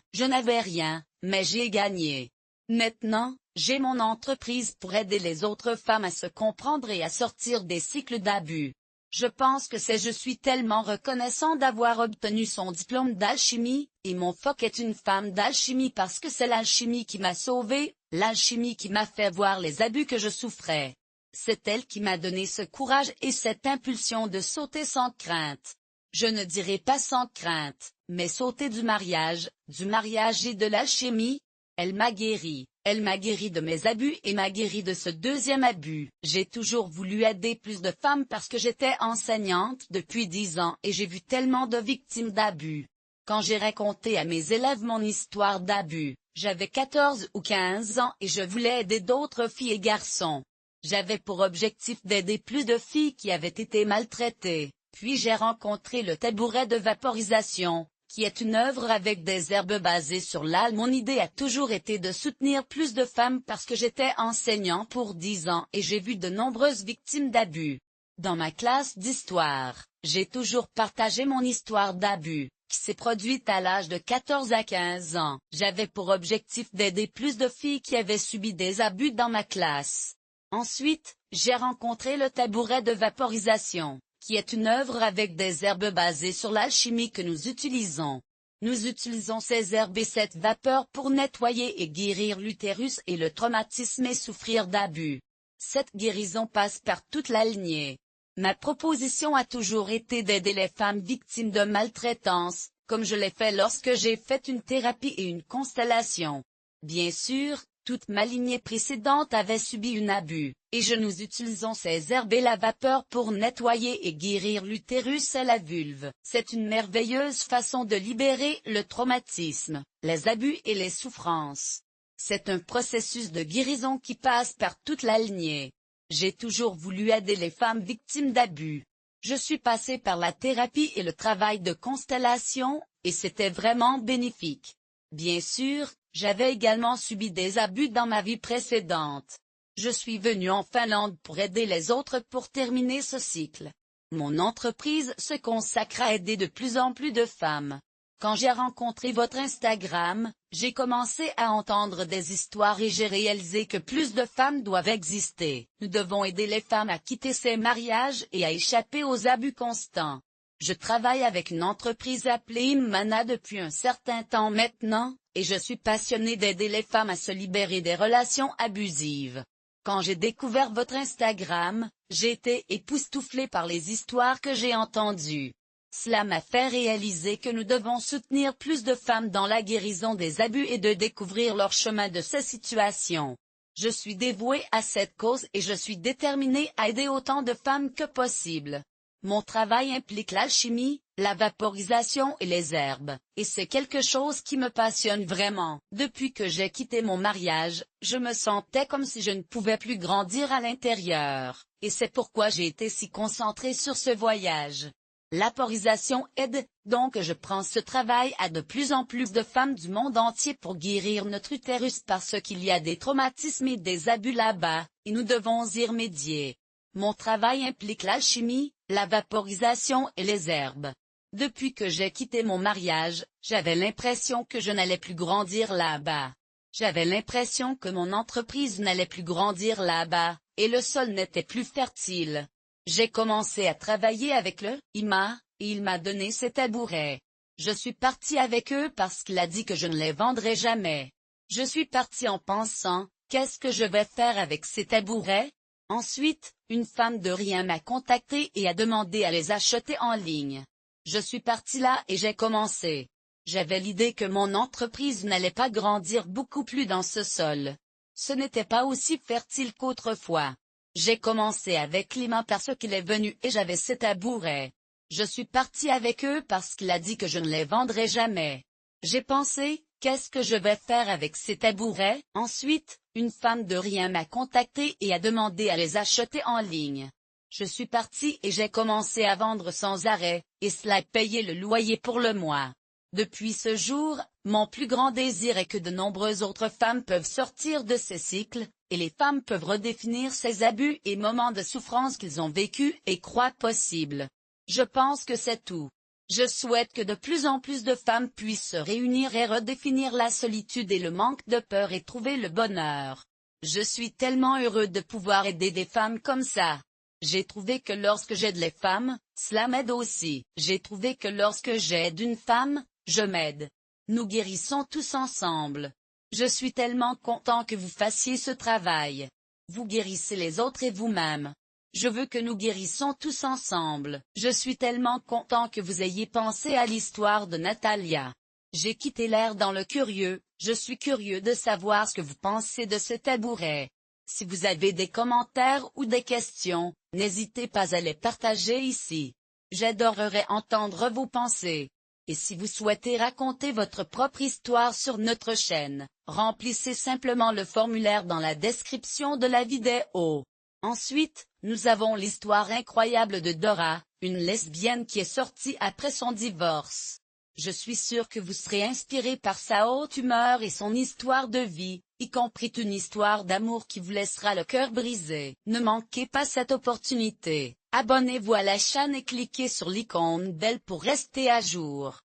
mais j'ai gagné. Maintenant, j'ai mon entreprise pour aider les autres femmes à se comprendre et à sortir des cycles d'abus. Je pense que je suis tellement reconnaissant d'avoir obtenu son diplôme d'alchimie, et mon phoque est une femme d'alchimie parce que c'est l'alchimie qui m'a sauvée, l'alchimie qui m'a fait voir les abus que je souffrais. C'est elle qui m'a donné ce courage et cette impulsion de sauter sans crainte. Je ne dirai pas sans crainte, mais sauter du mariage et de l'alchimie. Elle m'a guéri de mes abus et m'a guéri de ce deuxième abus. J'ai toujours voulu aider plus de femmes parce que j'étais enseignante depuis 10 ans et j'ai vu tellement de victimes d'abus. Quand j'ai raconté à mes élèves mon histoire d'abus, j'avais 14 ou 15 ans et je voulais aider d'autres filles et garçons. J'avais pour objectif d'aider plus de filles qui avaient été maltraitées. Puis j'ai rencontré le tabouret de vaporisation, qui est une œuvre avec des herbes basées sur l'âle. Mon idée a toujours été de soutenir plus de femmes parce que j'étais enseignant pour 10 ans et j'ai vu de nombreuses victimes d'abus. Dans ma classe d'histoire, j'ai toujours partagé mon histoire d'abus, qui s'est produite à l'âge de 14 à 15 ans. J'avais pour objectif d'aider plus de filles qui avaient subi des abus dans ma classe. Ensuite, j'ai rencontré le tabouret de vaporisation, qui est une œuvre avec des herbes basées sur l'alchimie que nous utilisons. Nous utilisons ces herbes et cette vapeur pour nettoyer et guérir l'utérus et le traumatisme et souffrir d'abus. Cette guérison passe par toute la lignée. Ma proposition a toujours été d'aider les femmes victimes de maltraitance, comme je l'ai fait lorsque j'ai fait une thérapie et une constellation. Bien sûr, toute ma lignée précédente avait subi un abus, et nous utilisons ces herbes et la vapeur pour nettoyer et guérir l'utérus et la vulve. C'est une merveilleuse façon de libérer le traumatisme, les abus et les souffrances. C'est un processus de guérison qui passe par toute la lignée. J'ai toujours voulu aider les femmes victimes d'abus. Je suis passée par la thérapie et le travail de constellation, et c'était vraiment bénéfique. Bien sûr, j'avais également subi des abus dans ma vie précédente. Je suis venu en Finlande pour aider les autres pour terminer ce cycle. Mon entreprise se consacre à aider de plus en plus de femmes. Quand j'ai rencontré votre Instagram, j'ai commencé à entendre des histoires et j'ai réalisé que plus de femmes doivent exister. Nous devons aider les femmes à quitter ces mariages et à échapper aux abus constants. Je travaille avec une entreprise appelée Imana depuis un certain temps maintenant, et je suis passionné d'aider les femmes à se libérer des relations abusives. Quand j'ai découvert votre Instagram, j'ai été époustouflé par les histoires que j'ai entendues. Cela m'a fait réaliser que nous devons soutenir plus de femmes dans la guérison des abus et de découvrir leur chemin de ces situations. Je suis dévoué à cette cause et je suis déterminé à aider autant de femmes que possible. Mon travail implique l'alchimie, la vaporisation et les herbes, et c'est quelque chose qui me passionne vraiment. Depuis que j'ai quitté mon mariage, je me sentais comme si je ne pouvais plus grandir à l'intérieur, et c'est pourquoi j'ai été si concentré sur ce voyage. L'aporisation aide, donc je prends ce travail à de plus en plus de femmes du monde entier pour guérir notre utérus parce qu'il y a des traumatismes et des abus là-bas, et nous devons y remédier. Mon travail implique l'alchimie, la vaporisation et les herbes. Depuis que j'ai quitté mon mariage, j'avais l'impression que je n'allais plus grandir là-bas. J'avais l'impression que mon entreprise n'allait plus grandir là-bas, et le sol n'était plus fertile. J'ai commencé à travailler avec le IMA, et il m'a donné ces tabourets. Je suis parti avec eux parce qu'il a dit que je ne les vendrais jamais. Je suis parti en pensant, qu'est-ce que je vais faire avec ces tabourets? Ensuite, une femme de rien m'a contacté et a demandé à les acheter en ligne. Je suis parti là et j'ai commencé. J'avais l'idée que mon entreprise n'allait pas grandir beaucoup plus dans ce sol. Ce n'était pas aussi fertile qu'autrefois. J'ai commencé avec l'IMA parce qu'il est venu et j'avais ces tabourets. Je suis parti avec eux parce qu'il a dit que je ne les vendrais jamais. J'ai pensé, qu'est-ce que je vais faire avec ces tabourets? Ensuite, une femme de rien m'a contacté et a demandé à les acheter en ligne. Je suis parti et j'ai commencé à vendre sans arrêt, et cela a payé le loyer pour le mois. Depuis ce jour, mon plus grand désir est que de nombreuses autres femmes peuvent sortir de ces cycles, et les femmes peuvent redéfinir ces abus et moments de souffrance qu'ils ont vécus et croient possibles. Je pense que c'est tout. Je souhaite que de plus en plus de femmes puissent se réunir et redéfinir la solitude et le manque de peur et trouver le bonheur. Je suis tellement heureux de pouvoir aider des femmes comme ça. J'ai trouvé que lorsque j'aide les femmes, cela m'aide aussi. J'ai trouvé que lorsque j'aide une femme, je m'aide. Nous guérissons tous ensemble. Je suis tellement content que vous fassiez ce travail. Vous guérissez les autres et vous-même. Je veux que nous guérissons tous ensemble. Je suis tellement content que vous ayez pensé à l'histoire de Natalia. J'ai quitté l'air dans le curieux, je suis curieux de savoir ce que vous pensez de ce tabouret. Si vous avez des commentaires ou des questions, n'hésitez pas à les partager ici. J'adorerais entendre vos pensées. Et si vous souhaitez raconter votre propre histoire sur notre chaîne, remplissez simplement le formulaire dans la description de la vidéo. Ensuite, nous avons l'histoire incroyable de Dora, une lesbienne qui est sortie après son divorce. Je suis sûr que vous serez inspiré par sa haute humeur et son histoire de vie, y compris une histoire d'amour qui vous laissera le cœur brisé. Ne manquez pas cette opportunité. Abonnez-vous à la chaîne et cliquez sur l'icône belle pour rester à jour.